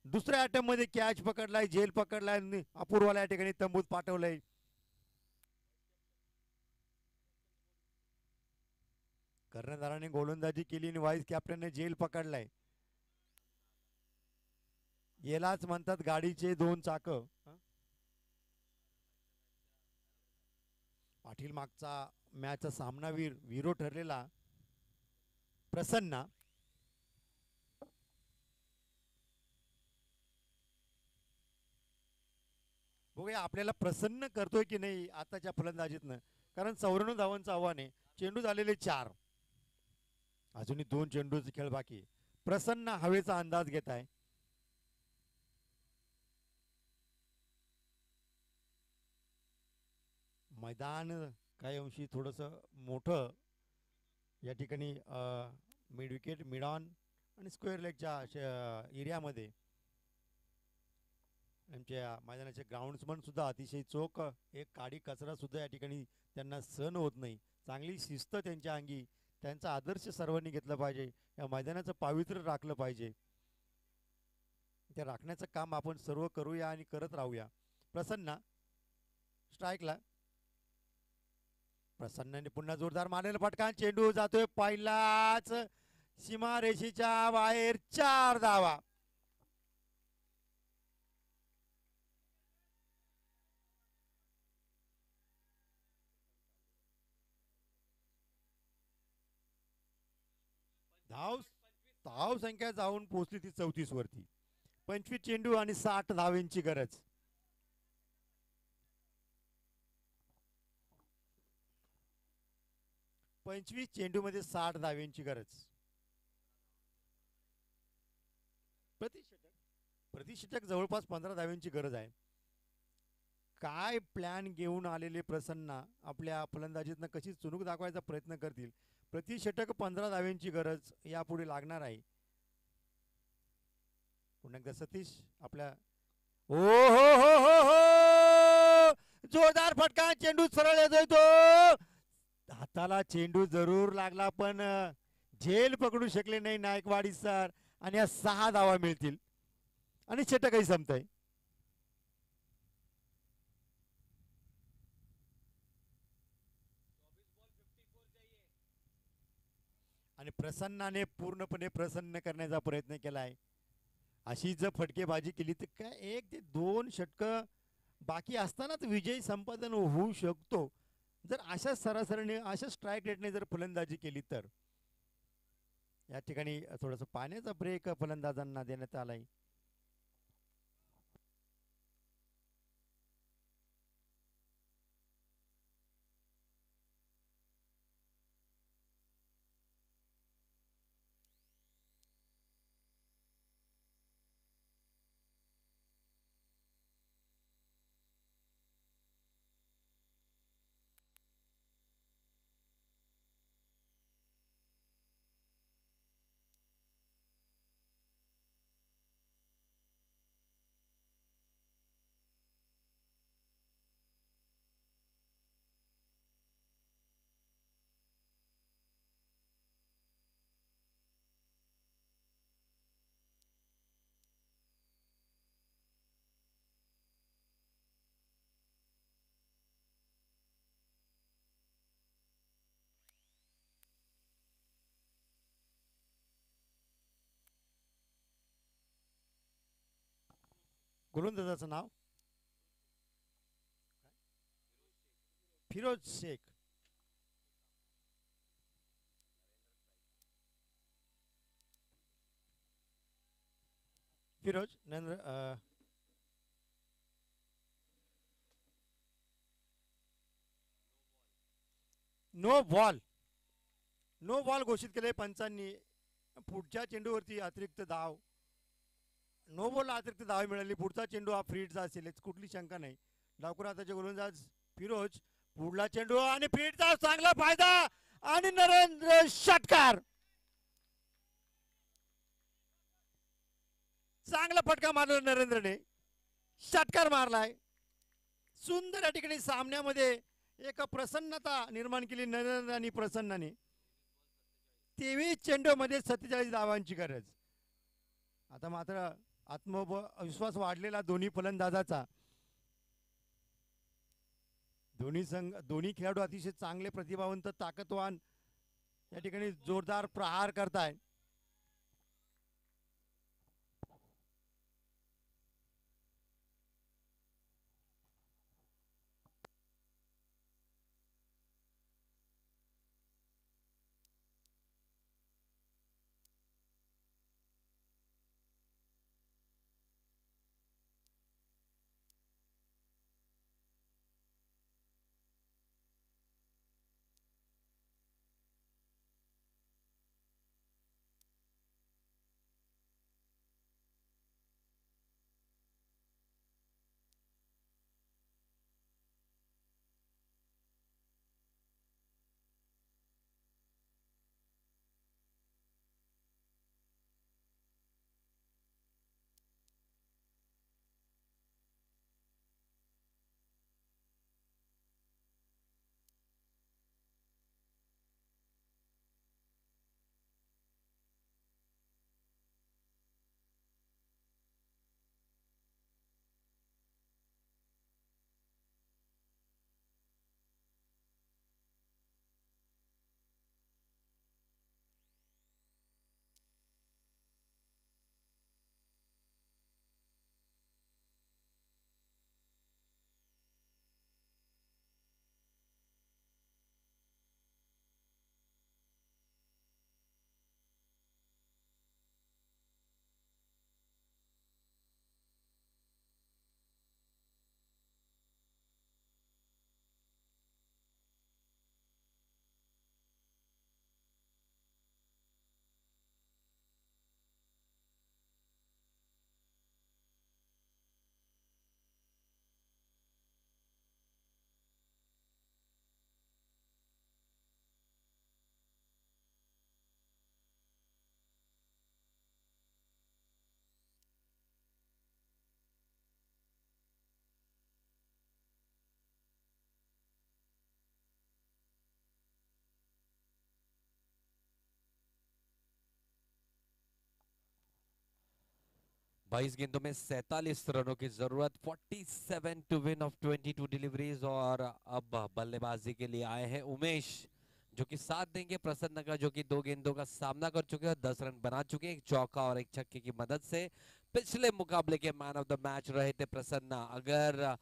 दुसऱ्या अटेम्प्ट मध्ये कॅच पकडलाय. झेल पकडलाय. अपूर्वाला या ठिकाणी तंबूत पाठवलंय. कर्णधाराने गोलंदाजी केली आणि व्हाईस कॅप्टनने झेल पकडलाय. यालाच म्हणतात गाडीचे 2 चाक. पाटील मागचा मॅचचा सामनावीर विरो ठरलेला प्रसन्न. बघूया आपल्याला प्रसन्न करतोय की नाही आताच्या फलंदाजीतनं. कारण 94 धावांचं आव्हान आहे. चेंडू झालेले 4. अजूनही 2 चेंडूचे खेळ बाकी. प्रसन्न हवेचा अंदाज घेत आहे. मैदान काही अंशी थोडस मोठं या ठिकाणी मिड विकेट मिड ऑन आणि स्क्वेअर लेगच्या एरियामध्ये. आमच्या मैदानाचे ग्राउंड्समन सुद्धा अतिशय चोख. एक काडी कचरा सुद्धा या ठिकाणी त्यांना सहन होत नाही. चांगली शिस्त त्यांच्या अंगी. त्यांचा आदर्श सर्वांनी घेतला पाहिजे. या मैदानाचं पावित्र्य राखलं पाहिजे. ते राखण्याचं काम आपण सर्व करूया आणि करत राहूया. प्रसन्न स्ट्राईकला. प्रसन्नाने पुन्हा जोरदार मारलेला फटका. चेंडू जातोय पहिलाच सीमारेषेच्या बाहेर. 4 धावा. धाव संख्या जाऊन पोहोचली ती 34 वरती. 25 चेंडू आणि 60 धावेंची गरज. चेंडू मध्ये 60 धावेंची गरज. प्रतिषटक जवळपास 15 धावेंची गरज आहे. काय प्लॅन घेऊन आलेले प्रसन्न आपल्या फलंदाजीतनं कशी चुणूक दाखवायचा प्रयत्न करतील. प्रतिषटक 15 धावेंची गरज यापुढे लागणार आहे. पुन्हा एकदा सतीश आपल्या ओ हो हो हो हो जोरदार फटका. चेंडू सरळ येतोय तो. हाताला चेंडू जरूर लागला पण झेल पकडू शकले नाही नायकवाडी सर. आणि या 6 धावा मिळतील आणि षटकही संपतंय. आणि प्रसन्नाने पूर्णपणे प्रसन्न करण्याचा प्रयत्न केलाय. अशी जर फटकेबाजी केली तर काय 1 ते 2 षटकं बाकी असतानाच विजय संपादन होऊ शकतो. जर अशा सरासरीने अशा स्ट्राईक रेटने जर फलंदाजी केली तर. या ठिकाणी थोडंसं पाण्याचा ब्रेक फलंदाजांना देण्यात आलाय. गोलंदाजाचं नाव Firoz Shaikh. Firoz Narendra no ball. No ball घोषित केले पंचांनी. पुढच्या चेंडूवरती अतिरिक्त धाव. नो बॉलला अतिरिक्त धाव मिळाली. पुढचा चेंडू हा फ्रीडचा असेल याची कुठली शंका नाही. डावखुरा हाताचे गोलंदाज फिरोज. पुढला चेंडू आणि फ्रीडचा चांगला फायदा आणि नरेंद्र षटकार. चांगला फटका मारला नरेंद्रने. षटकार मारलाय. सुंदर या ठिकाणी सामन्यामध्ये एक प्रसन्नता निर्माण केली नरेंद्र आणि प्रसन्नाने. 23 चेंडूमध्ये 47 धावांची गरज. आता मात्र आत्मविश्वास वाढलेला दोन्ही फलंदाजाचा. दोन्ही खेळाडू अतिशय चांगले प्रतिभावंत ताकदवान या ठिकाणी जोरदार प्रहार करताय. बाईस गेंदों में 47 रनों की जरूरत. 47 टू विन ऑफ 22 डिलीवरीज. और अब बल्लेबाजी के लिए आए हैं उमेश, जो कि साथ देंगे प्रसन्न का, जो कि 2 गेंदों का सामना कर चुके हैं और 10 रन बना चुके हैं, एक चौका और एक छक्के की मदद से. पिछले मुकाबले के मैन ऑफ द मैच रहे थे प्रसन्न. अगर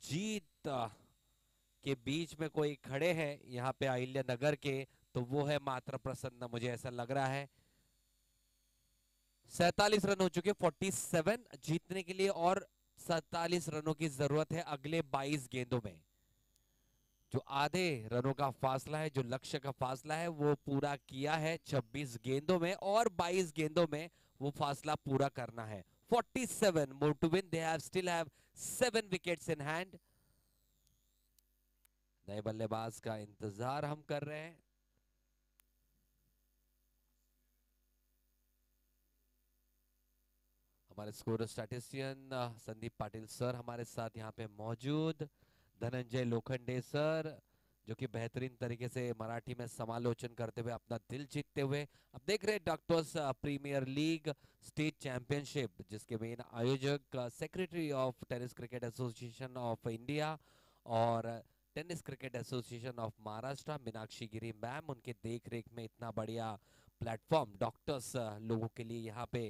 जीत के बीच में कोई खड़े हैं यहाँ पे अहिल्या नगर के, तो वो है मात्र प्रसन्न, मुझे ऐसा लग रहा है. 47 रन हो चुके 47 जीतने के लिए, और 47 रनों की जरूरत है अगले 22 गेंदों में. जो आधे रनों का फासला है, जो लक्ष्य का फासला है, वो पूरा किया है 26 गेंदों में, और 22 गेंदों में वो फासला पूरा करना है. 47 more to win. They have still have 7 wickets in hand. नए बल्लेबाज का इंतजार हम कर रहे हैं. हमारे score statistician Sandeep Patil sir हमारे साथ यहाँ पे मौजूद. धनंजय लोखंडे सर, जो कि बेहतरीन तरीके से मराठी में समालोचन करते हुए अपना दिल जीतते हुए. अब देख रहे हैं doctors premier league state championship, जिसके मेन आयोजक secretary of tennis cricket association of India और tennis cricket association of Maharashtra Meenakshi Giri ma'am, उनके देख रेख में इतना बढ़िया प्लेटफॉर्म डॉक्टर्स लोगों के लिए यहाँ पे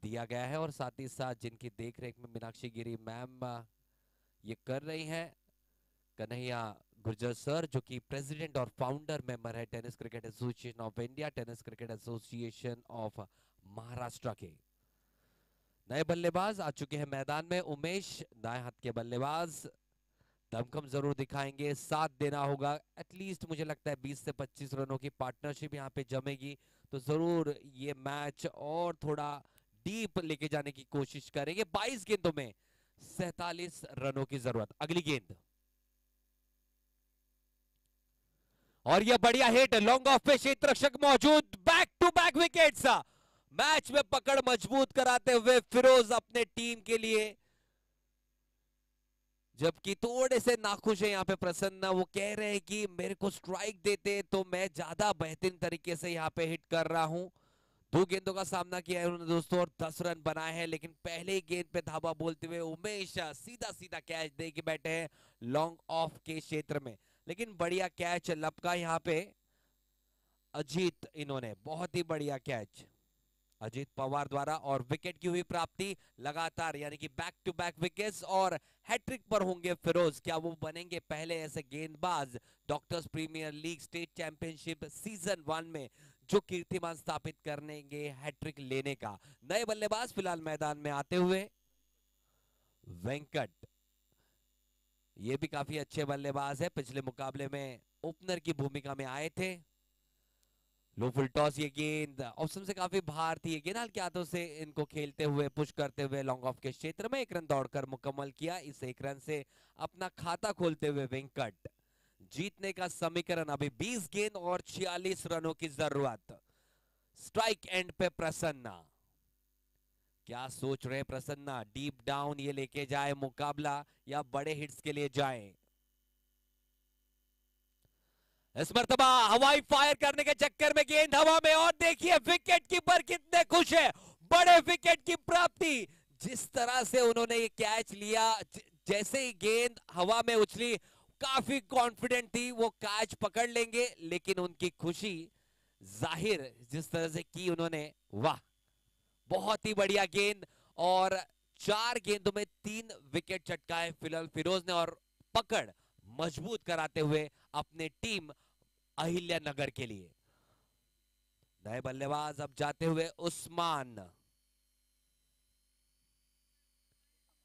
दिया गया है और साथ ही साथ जिनकी देखरेख में मीनाक्षी गिरी मैम ये कर रही हैं, कन्हैया गुर्जर सर जो कि प्रेसिडेंट और फाउंडर मेंबर है tennis cricket association of India, tennis cricket association of Maharashtra के। नए बल्लेबाज आ चुके हैं मैदान में। उमेश दाएं हाथ के बल्लेबाज दमखम जरूर दिखाएंगे, साथ देना होगा एटलीस्ट मुझे लगता है 20 से 25 रनों की पार्टनरशिप यहाँ पे जमेगी तो जरूर ये मैच और थोड़ा डीप लेके जाने की कोशिश करेंगे। 22 गेंदों में 47 रनों की जरूरत। अगली गेंद और यह बढ़िया हिट, लॉन्ग ऑफ पे क्षेत्र रक्षक मौजूद, back to back wickets. Match में पकड़ मजबूत कराते हुए फिरोज अपने टीम के लिए, जबकि थोड़े से नाखुश है यहाँ पे प्रसन्न। वो कह रहे हैं कि मेरे को स्ट्राइक देते तो मैं ज्यादा बेहतरीन तरीके से यहाँ पे हिट कर रहा हूं। 2 गेंदों का सामना किया है उन्होंने दोस्तों और 10 रन बनाए हैं, लेकिन पहले ही गेंद पे धावा बोलते हुए उमेश सीधा सीधा कैच दे के बैठे हैं लॉन्ग ऑफ के क्षेत्र में। लेकिन बढ़िया कैच लपका यहाँ पे अजीत, इन्होंने बहुत ही बढ़िया कैच अजीत पवार द्वारा और विकेट की हुई प्राप्ति लगातार, यानी कि बैक टू बैक विकेट्स और हैट्रिक पर होंगे फिरोज। क्या वो बनेंगे पहले ऐसे गेंदबाज doctors premier league state championship season 1 में जो कीर्तिमान स्थापित करेंगे हैट्रिक लेने का। नए बल्लेबाज फिलहाल मैदान में आते हुए वेंकट, ये भी काफी अच्छे बल्लेबाज है, पिछले मुकाबले में ओपनर की भूमिका में आए थे। लो फुल टॉस, ये गेंद ऑप्शन से काफी बाहर थी, ये गेंद हल्के हाथों से इनको खेलते हुए पुश करते हुए लॉन्ग ऑफ के क्षेत्र में 1 रन दौड़कर मुकम्मल किया। इस 1 रन से अपना खाता खोलते हुए वेंकट, जीतने का समीकरण अभी 20 गेंद और 46 रनों की जरूरत। स्ट्राइक एंड पे प्रसन्ना, क्या सोच रहे प्रसन्ना, डीप डाउन ये लेके जाए मुकाबला या बड़े हिट्स के लिए जाए? इस मर्तबा हवाई फायर करने के चक्कर में गेंद हवा में और देखिए विकेट कीपर कितने खुश है, बड़े विकेट की प्राप्ति। जिस तरह से उन्होंने ये कैच लिया, जैसे ही गेंद हवा में उछली काफी कॉन्फिडेंट थी वो कैच पकड़ लेंगे, लेकिन उनकी खुशी जाहिर जिस तरह से की उन्होंने, वाह बहुत ही बढ़िया गेंद। और 4 गेंदों में 3 विकेट चटकाए फिलहाल फिरोज ने और पकड़ मजबूत कराते हुए अपने टीम अहिल्या नगर के लिए। नए बल्लेबाज अब जाते हुए Usman,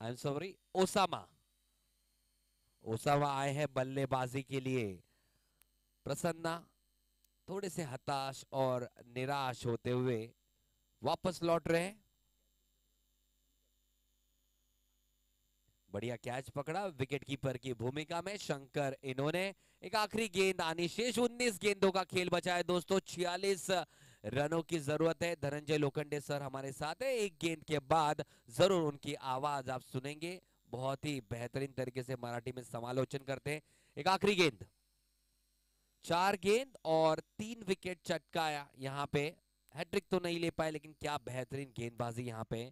I am sorry Osama, Osama आए हैं बल्लेबाजी के लिए। प्रसन्ना थोड़े से हताश और निराश होते हुए वापस लौट रहे हैं। बढ़िया कैच पकड़ा विकेट कीपर की भूमिका में शंकर, इन्होंने एक आखिरी गेंद आनी शेष, 19 गेंदों का खेल बचा है दोस्तों, 46 रनों की जरूरत है। धनंजय लोखंडे सर हमारे साथ है, एक गेंद के बाद जरूर उनकी आवाज आप सुनेंगे, बहुत ही बेहतरीन तरीके से मराठी में समालोचन करते हैं। एक आखिरी गेंद, 4 गेंद और 3 विकेट चटकाया, यहाँ पे हैट्रिक तो नहीं ले पाए लेकिन क्या बेहतरीन गेंदबाजी यहाँ पे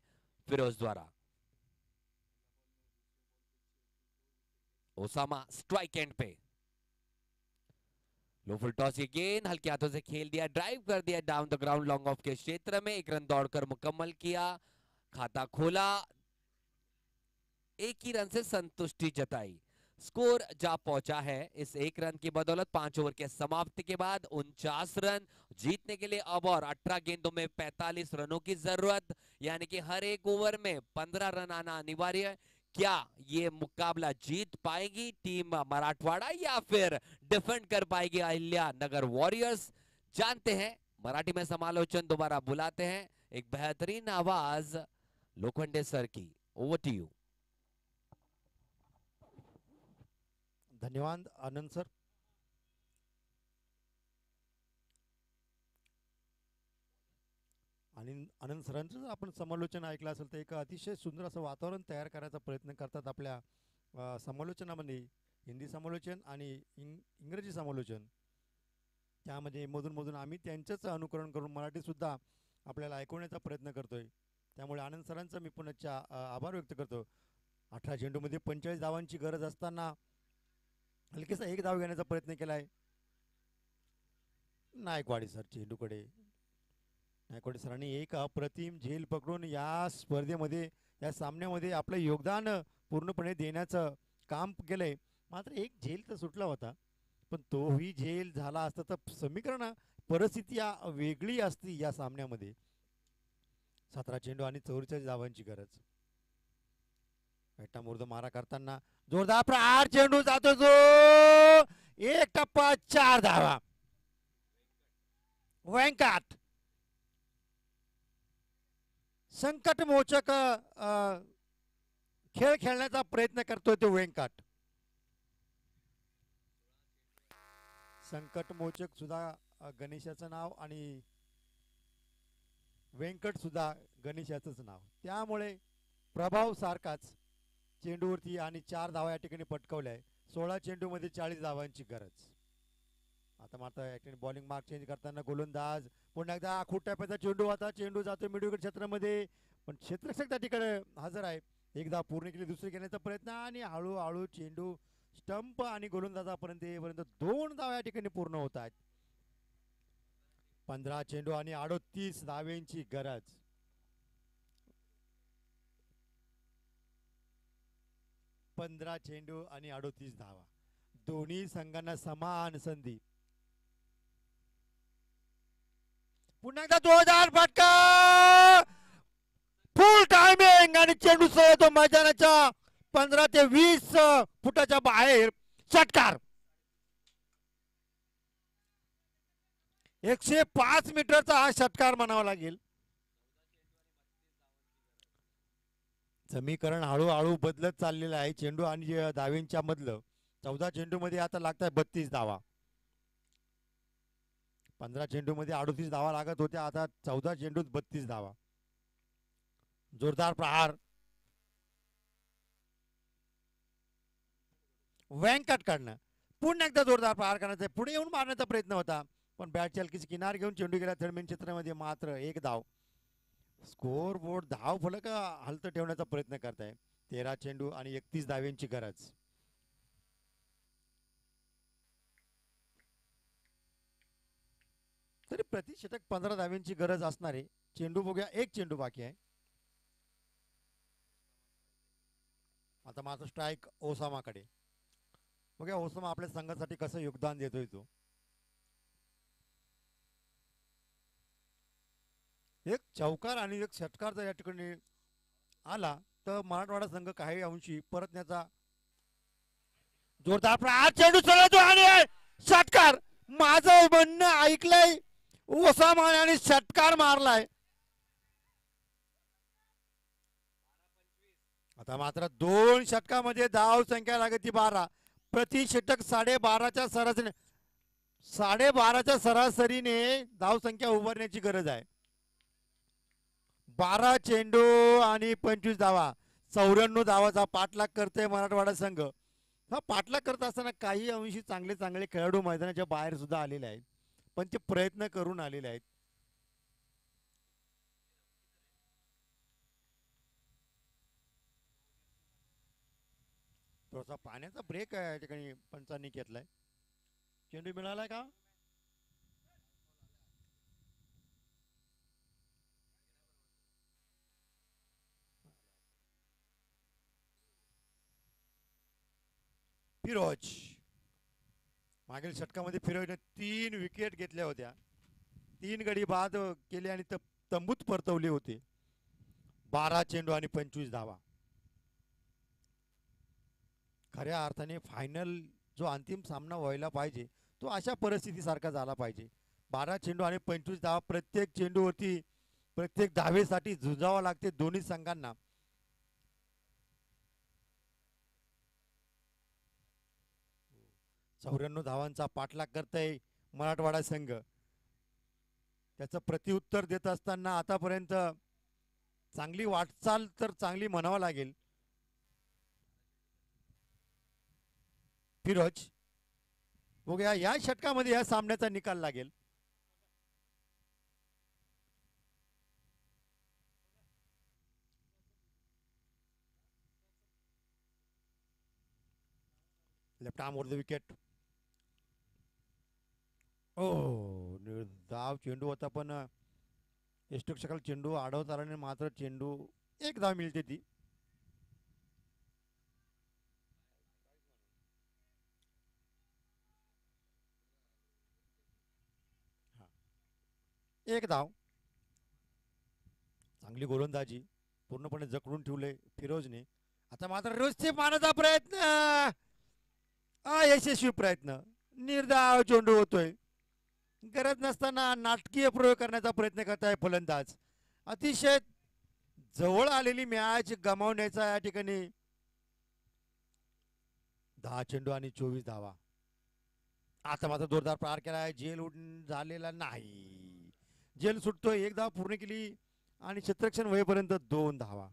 फिरोज द्वारा। ओसामा स्ट्राइक एंड पे, लो फुल टॉस, ये गेंद हल्के हाथों से खेल दिया, ड्राइव कर दिया down the ground long off के क्षेत्र में, 1 रन दौड़कर मुकम्मल किया, खाता खोला, 1 ही रन से संतुष्टि जताई। स्कोर जा पहुंचा है इस 1 रन की बदौलत 5 ओवर के समाप्ति के बाद 49 रन। जीतने के लिए अब और 18 गेंदों में 45 रनों की जरूरत, यानी कि हर एक ओवर में 15 रन आना अनिवार्य है। क्या ये मुकाबला जीत पाएगी टीम मराठवाड़ा या फिर डिफेंड कर पाएगी अहिल्या नगर वॉरियर्स? जानते हैं। मराठी में समालोचन दोबारा बुलाते हैं, एक बेहतरीन आवाज लोखंडे सर की। Over to you. धन्यवाद आनंद सर। आणि आनंद सरांचं जर आपण समालोचन ऐकलं असेल तर एक अतिशय सुंदर असं वातावरण तयार करायचा प्रयत्न करतात आपल्या समालोचनामध्ये। हिंदी समालोचन आणि इंग्रजी समालोचन, त्यामध्ये मधून मधून आम्ही त्यांचंच अनुकरण करून मराठीसुद्धा आपल्याला ऐकवण्याचा प्रयत्न करतोय। त्यामुळे आनंद सरांचा मी पुनश्च आभार व्यक्त करतो। 18 चेंडूमध्ये 45 धावांची गरज असताना हलकेसा 1 धाव घेण्याचा प्रयत्न केला आहे नायकवाडी सर चेंडूकडे। नायकोडे सरांनी एक अप्रतिम झेल पकडून या स्पर्धेमध्ये या सामन्यामध्ये आपलं योगदान पूर्णपणे देण्याचं काम केलंय. मात्र एक झेल तर सुटला होता, पण तोही झेल झाला असता तर समीकरण परिस्थिती वेगळी असती या सामन्यामध्ये. 17 चेंडू आणि 44 धावांची गरज. मुर्द मारा करताना जोरदार प्रहार, चेंडू जातो जो एक टप्पा 4 धावा. व्यंकट संकटमोचक खेळ खेळण्याचा प्रयत्न करतोय तो व्यंकट. संकटमोचक सुद्धा गणेशाचं नाव आणि व्यंकट सुद्धा गणेशाचंच नाव, त्यामुळे प्रभाव सारखाच चेंडूवरती आणि 4 धावा या ठिकाणी पटकवल्या आहे. 16 चेंडूमध्ये 40 धावांची गरज. आता मात्र बॉलिंग मार्क चेंज करताना गोलंदाज पुन्हा एकदा खूप टप्प्याचा चेंडू होता, चेंडू जातो मिडविकेट क्षेत्रामध्ये, पण क्षेत्ररक्षक त्या ठिकाणी हजर आहे. एकदा पूर्ण केली, दुसरी घेण्याचा प्रयत्न आणि हळूहळू चेंडू स्टंप आणि गोलंदाजापर्यंत येईपर्यंत 2 धावा या ठिकाणी पूर्ण होत आहेत. 15 चेंडू आणि 38 धावेंची गरज. पंधरा चेंडू आणि 38 धावा. दोन्ही संघांना समान संधी. पुन्हा एकदा जोरदार फटका, फुल टायमिंग आणि चेंडू सह तो मैदानाच्या 15 ते 20 फुटाच्या बाहेर. षटकार. 105 मीटरचा हा षटकार म्हणावा लागेल. समीकरण हळूहळू बदलत चाललेलं आहे चेंडू आणि धावेंच्या मधलं. 14 चेंडू मध्ये आता लागतात 32 धावा. 15 चेंडू मध्ये 38 धावा लागत होत्या, आता 14 चेंडूत 32 धावा. जोरदार प्रहार. व्यंकट कडनं पुन्हा एकदा जोरदार प्रहार करण्याचा पुढे येऊन मारण्याचा प्रयत्न होता, पण बॅटची हलकीची किनार घेऊन चेंडू गेला थर्डमॅन क्षेत्रामध्ये. मात्र 1 धाव. स्कोर बोर्ड धाव फलक हलत ठेवण्याचा प्रयत्न करताय. 13 चेंडू आणि 31 धावेंची गरज. तरी प्रति षटक 15 धावेंची गरज असणारे चेंडू बघूया. 1 चेंडू बाकी आहे. आता माझा स्ट्राईक ओसामाकडे. बघूया ओसामा आपल्या संघासाठी कसं योगदान देतोय तो. एक चौकार आणि एक षटकार जर या ठिकाणी आला तर मराठवाडा संघ काही अंशी परतण्याचा. जोरदार प्रहार, चेंडू चढतो आणि षटकार. माझं म्हणणं ऐकलंय ओसामा आणि षटकार मारलाय. आता मात्र 2 षटकामध्ये धाव संख्या लागते 12. प्रति षटक 12.5च्या सरासरीने 12.5च्या सरासरीने धाव संख्या उभारण्याची गरज आहे. 12 चेंडू आणि 25 धावा. 94 धावाचा पाठलाग करते मराठवाडा संघ. हा पाठलाग करत असताना काही अंशी चांगले चांगले खेळाडू मैदानाच्या बाहेर सुद्धा आलेले आहेत, पण ते प्रयत्न करून आलेले आहेत. थोडासा पाण्याचा ब्रेक आहे या ठिकाणी पंचांनी घेतलाय. चेंडू मिळालाय का? फिरोज. मागील षटकामध्ये फिरोजने 3 विकेट घेतल्या होत्या, 3 गडी बाद केले आणि तंबूत परतवले होते. 12 चेंडू आणि 25 धावा. खऱ्या अर्थाने फायनल जो अंतिम सामना व्हायला पाहिजे तो अशा परिस्थिती सारखा झाला पाहिजे. 12 चेंडू आणि 25 धावा. प्रत्येक चेंडूवरती प्रत्येक धावेसाठी झुंजावं लागते दोन्ही संघांना. चौऱ्याण्णव धावांचा पाठलाग करतय मराठवाडा संघ. त्याचं प्रत्युत्तर देत असताना आतापर्यंत चांगली वाटचाल तर चांगली म्हणावं लागेल. फिरोज. बघूया या षटकामध्ये या सामन्याचा निकाल लागेल. Left arm over the wicket. ओ धाव चेंडू होता पण यष्टिरक्षकाला चेंडू अडवता आला नाही, मात्र चेंडू एक धाव मिळते ती. एक धाव. चांगली गोलंदाजी पूर्णपणे जकडून ठेवले फिरोजने. आता मात्र रोजचे मारण्याचा प्रयत्न अयशस्वी प्रयत्न. निर्धाव चेंडू होतोय. गरज नसताना नाटकीय प्रयोग करण्याचा प्रयत्न करताय फलंदाज. अतिशय जवळ आलेली मॅच गमावण्याचा या ठिकाणी 10 चेंडू आणि 24 धावा. आता मात्र जोरदार प्रहार केलाय. झेल झालेला नाही. झेल सुटतोय. एक धाव पूर्ण केली आणि क्षेत्ररक्षण होईपर्यंत 2 धावा.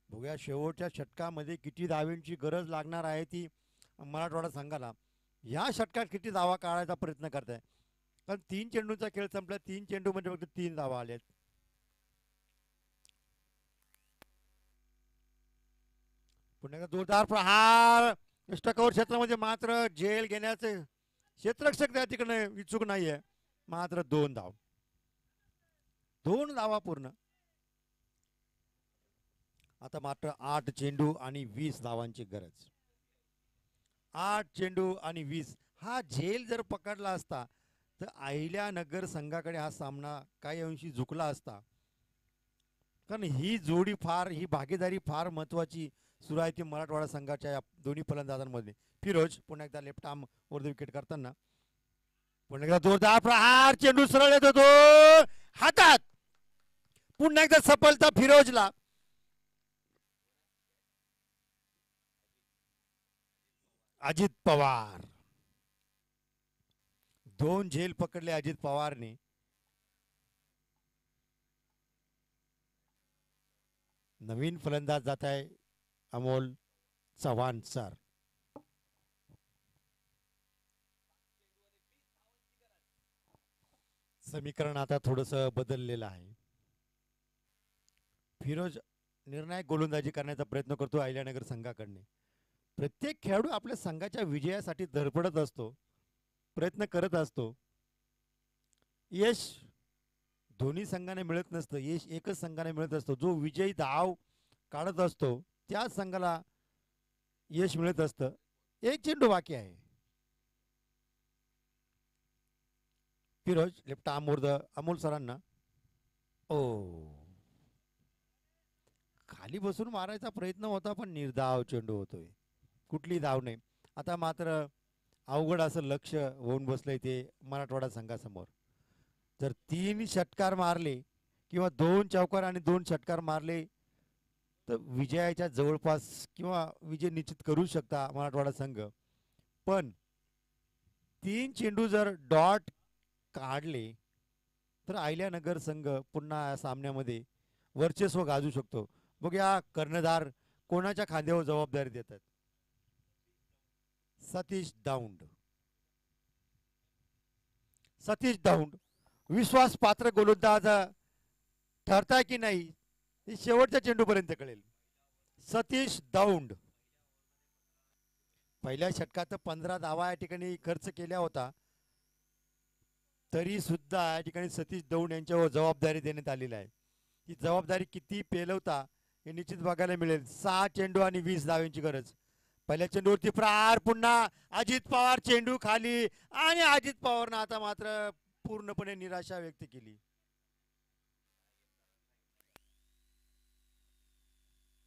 बघूया शेवटच्या षटकामध्ये किती धावांची गरज लागणार आहे ती मराठवाडा संघाला. या षटकात किती धावा काढायचा प्रयत्न करताय, कारण 3 चेंडूचा खेळ संपला. 3 चेंडू म्हणजे फक्त 3 धावा आल्यात. पुन्हा एकदा जोरदार प्रहार. षटकावर क्षेत्रामध्ये मात्र झेल घेण्याचे क्षेत्ररक्षक त्या ठिकाणी इच्छुक नाहीये. मात्र 2 धाव. 2 धावा पूर्ण. आता मात्र 8 चेंडू आणि 20 धावांची गरज. 8 चेंडू आणि 20. हा झेल जर पकडला असता तर अहिल्यानगर संघाकडे हा सामना काही अंशी झुकला असता, कारण ही जोडी ही भागीदारी फार महत्वाची सुरू आहे ती मराठवाडा संघाच्या या दोन्ही फलंदाजांमध्ये. फिरोज पुन्हा एकदा लेफ्ट आर्म वर विकेट करताना पुन्हा एकदा जोरदार प्रहार. चेंडू सरळ येत होतो हातात. पुन्हा एकदा सफलता फिरोजला. अजित पवार. 2 झेल पकडले अजित पवारने. नवीन फलंदाज जात आहे अमोल चव्हाण सर. समीकरण आता थोडस बदललेलं आहे. फिरोज निर्णायक गोलंदाजी करण्याचा प्रयत्न करतो अहिल्यानगर संघाकडने. प्रत्येक खेळाडू आपल्या संघाच्या विजयासाठी धडपडत असतो, प्रयत्न करत असतो. यश दोन्ही संघाने मिळत नसतं, यश एकच संघाने मिळत असतो. जो विजयी धाव काढत असतो त्या संघाला यश मिळत असतं. 1 चेंडू बाकी आहे. फिरोज लेफ्ट आर्म वर अमोल सरांना. खाली बसून मारायचा प्रयत्न होता पण निर्धाव चेंडू होतोय. कुठली धाव नाही. आता मात्र अवघड असं लक्ष होऊन बसलंय ते मराठवाडा संघासमोर. जर 3 षटकार मारले किंवा 2 चौकार आणि 2 षटकार मारले तर विजयाच्या जवळपास किंवा विजय निश्चित करू शकता मराठवाडा संघ. पण 3 चेंडू जर डॉट काढले तर अहिल्यानगर संघ पुन्हा या सामन्यामध्ये वर्चस्व गाजू शकतो. बघूया कर्णधार कोणाच्या खांद्यावर जबाबदारी देतात. सतीश दौंड. सतीश दौंड विश्वास पात्र गोलंदाज ठरताय की नाही हे शेवटच्या चेंडूपर्यंत कळेल. सतीश दौंड पहिल्या षटकात 15 धावा या ठिकाणी खर्च केल्या होता, तरी सुद्धा या ठिकाणी सतीश दौंड यांच्यावर जबाबदारी देण्यात आलेली आहे. ही जबाबदारी किती पेलवता हे निश्चित बघायला मिळेल. 6 चेंडू आणि 20 धावांची गरज. पहिल्या चेंडूवरती प्रहार. पुन्हा अजित पवार. चेंडू खाली आणि अजित पवारनं आता मात्र पूर्णपणे निराशा व्यक्त केली.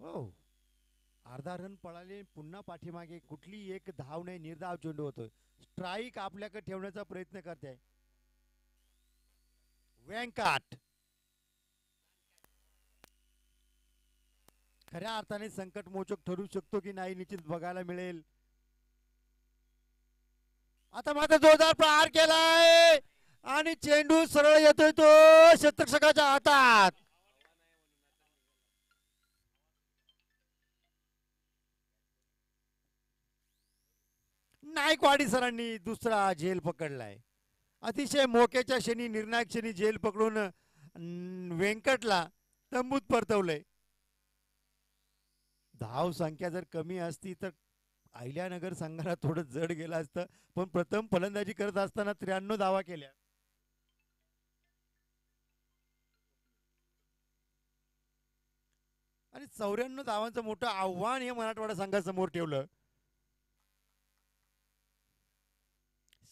हो, अर्धा रन पळाले. पुन्हा पाठीमागे कुठली एक धाव नाही. निर्धाव चेंडू होतोय. स्ट्राईक आपल्याकडे ठेवण्याचा प्रयत्न करते व्यंकट. खऱ्या अर्थाने संकट मोचक ठरू शकतो की नाही निश्चित बघायला मिळेल. आता मात्र जोरदार प्रहार केलाय आणि चेंडू सरळ येतोय तो क्षेत्ररक्षकाच्या हातात. नाईकवाडी सरांनी दुसरा झेल पकडलाय. अतिशय मोक्याच्या क्षणी, निर्णायक क्षणी झेल पकडून व्यंकटला तंबूत परतवलंय. धाव संख्या जर कमी असती तर अहिल्यानगर संघाला थोडं जड गेलं असतं, पण प्रथम फलंदाजी करत असताना 93 धावा केल्या. आणि 94 धावांचं मोठं आव्हान हे मराठवाडा संघासमोर ठेवलं.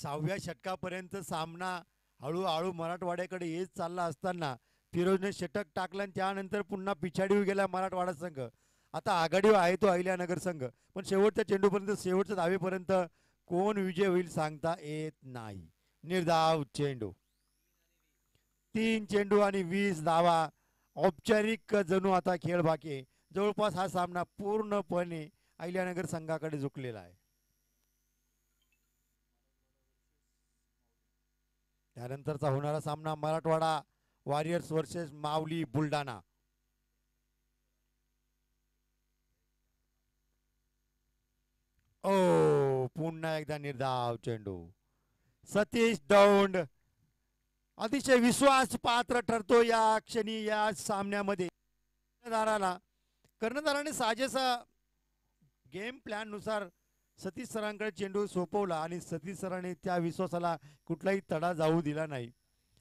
6व्या षटकापर्यंत सामना हळूहळू मराठवाड्याकडे येत चालला असताना फिरोजने षटक टाकलं आणि त्यानंतर पुन्हा पिछाडीवर गेला मराठवाडा संघ. आता आघाडीवर आहे तो अहिल्यानगर संघ, पण शेवटच्या चेंडूपर्यंत शेवटच्या धावेपर्यंत कोण विजय होईल सांगता येत नाही. निर्धाव चेंडू, 3 चेंडू आणि 20 धावा. औपचारिक जणू आता खेळ बाकी आहे. जवळपास हा सामना पूर्णपणे अहिल्यानगर संघाकडे झुकलेला आहे. त्यानंतरचा होणारा सामना मराठवाडा वॉरियर्स वर्सेस माऊली बुलढाणा. ओ पुन्हा एकदा निर्धाव चेंडू. सतीश दौंड अतिशय विश्वास पात्र ठरतो या क्षणी या सामन्यामध्ये. कर्णधाराने साजेसा गेम प्लॅन नुसार सतीश सरांकडे चेंडू सोपवला आणि सतीश सरांनी त्या विश्वासाला कुठलाही तडा जाऊ दिला नाही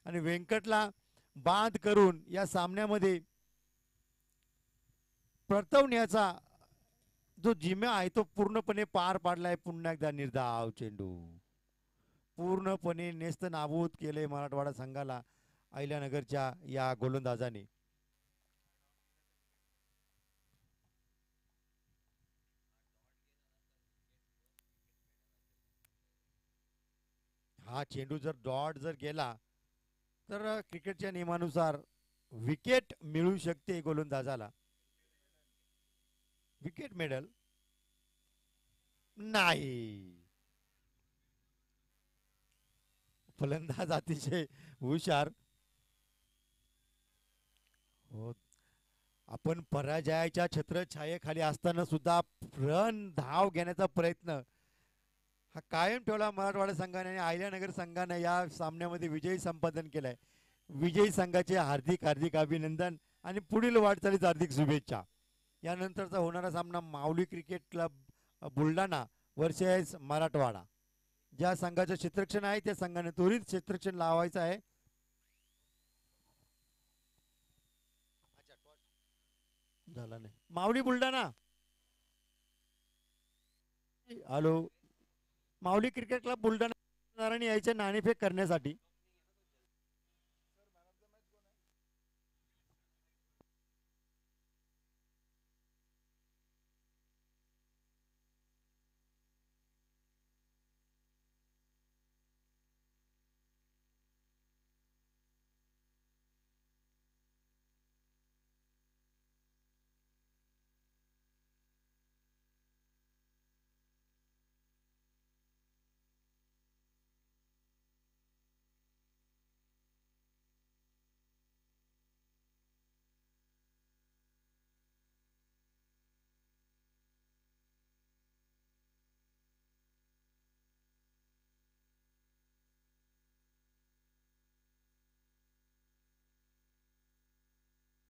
आणि व्यंकटला बाद करून या सामन्यामध्ये परतवण्याचा जो जिम्मा आहे तो पूर्णपणे पार पाडलाय. पुन्हा एकदा निर्धाव चेंडू. पूर्णपणे नेस्त नाबूद केले मराठवाडा संघाला अहिल्यानगरच्या या गोलंदाजाने. हा चेंडू जर डॉट जर गेला तर क्रिकेटच्या नियमानुसार विकेट मिळू शकते गोलंदाजाला. विकेट मिळेल नाही. फलंदाज अतिशय हुशार. हो, आपण पराजयाच्या छत्रछायेखाली असताना सुद्धा रन धाव घेण्याचा प्रयत्न हा कायम ठेवला मराठवाडा संघाने आणि अहिल्यानगर संघाने या सामन्यामध्ये विजयी संपादन केलाय. विजयी संघाचे हार्दिक हार्दिक अभिनंदन आणि पुढील वाटचालीस हार्दिक शुभेच्छा. यानंतरचा होणारा सामना Mauli cricket club Buldhana versus Marathwada. ज्या संघाचं क्षेत्ररक्षण आहे त्या संघाने त्वरित क्षेत्ररक्षण लावायचं आहे. झाला नाही. माऊली बुलढाणा, हॅलो. माऊली क्रिकेट क्लब बुलढाणा यायचे नाणेफेक करण्यासाठी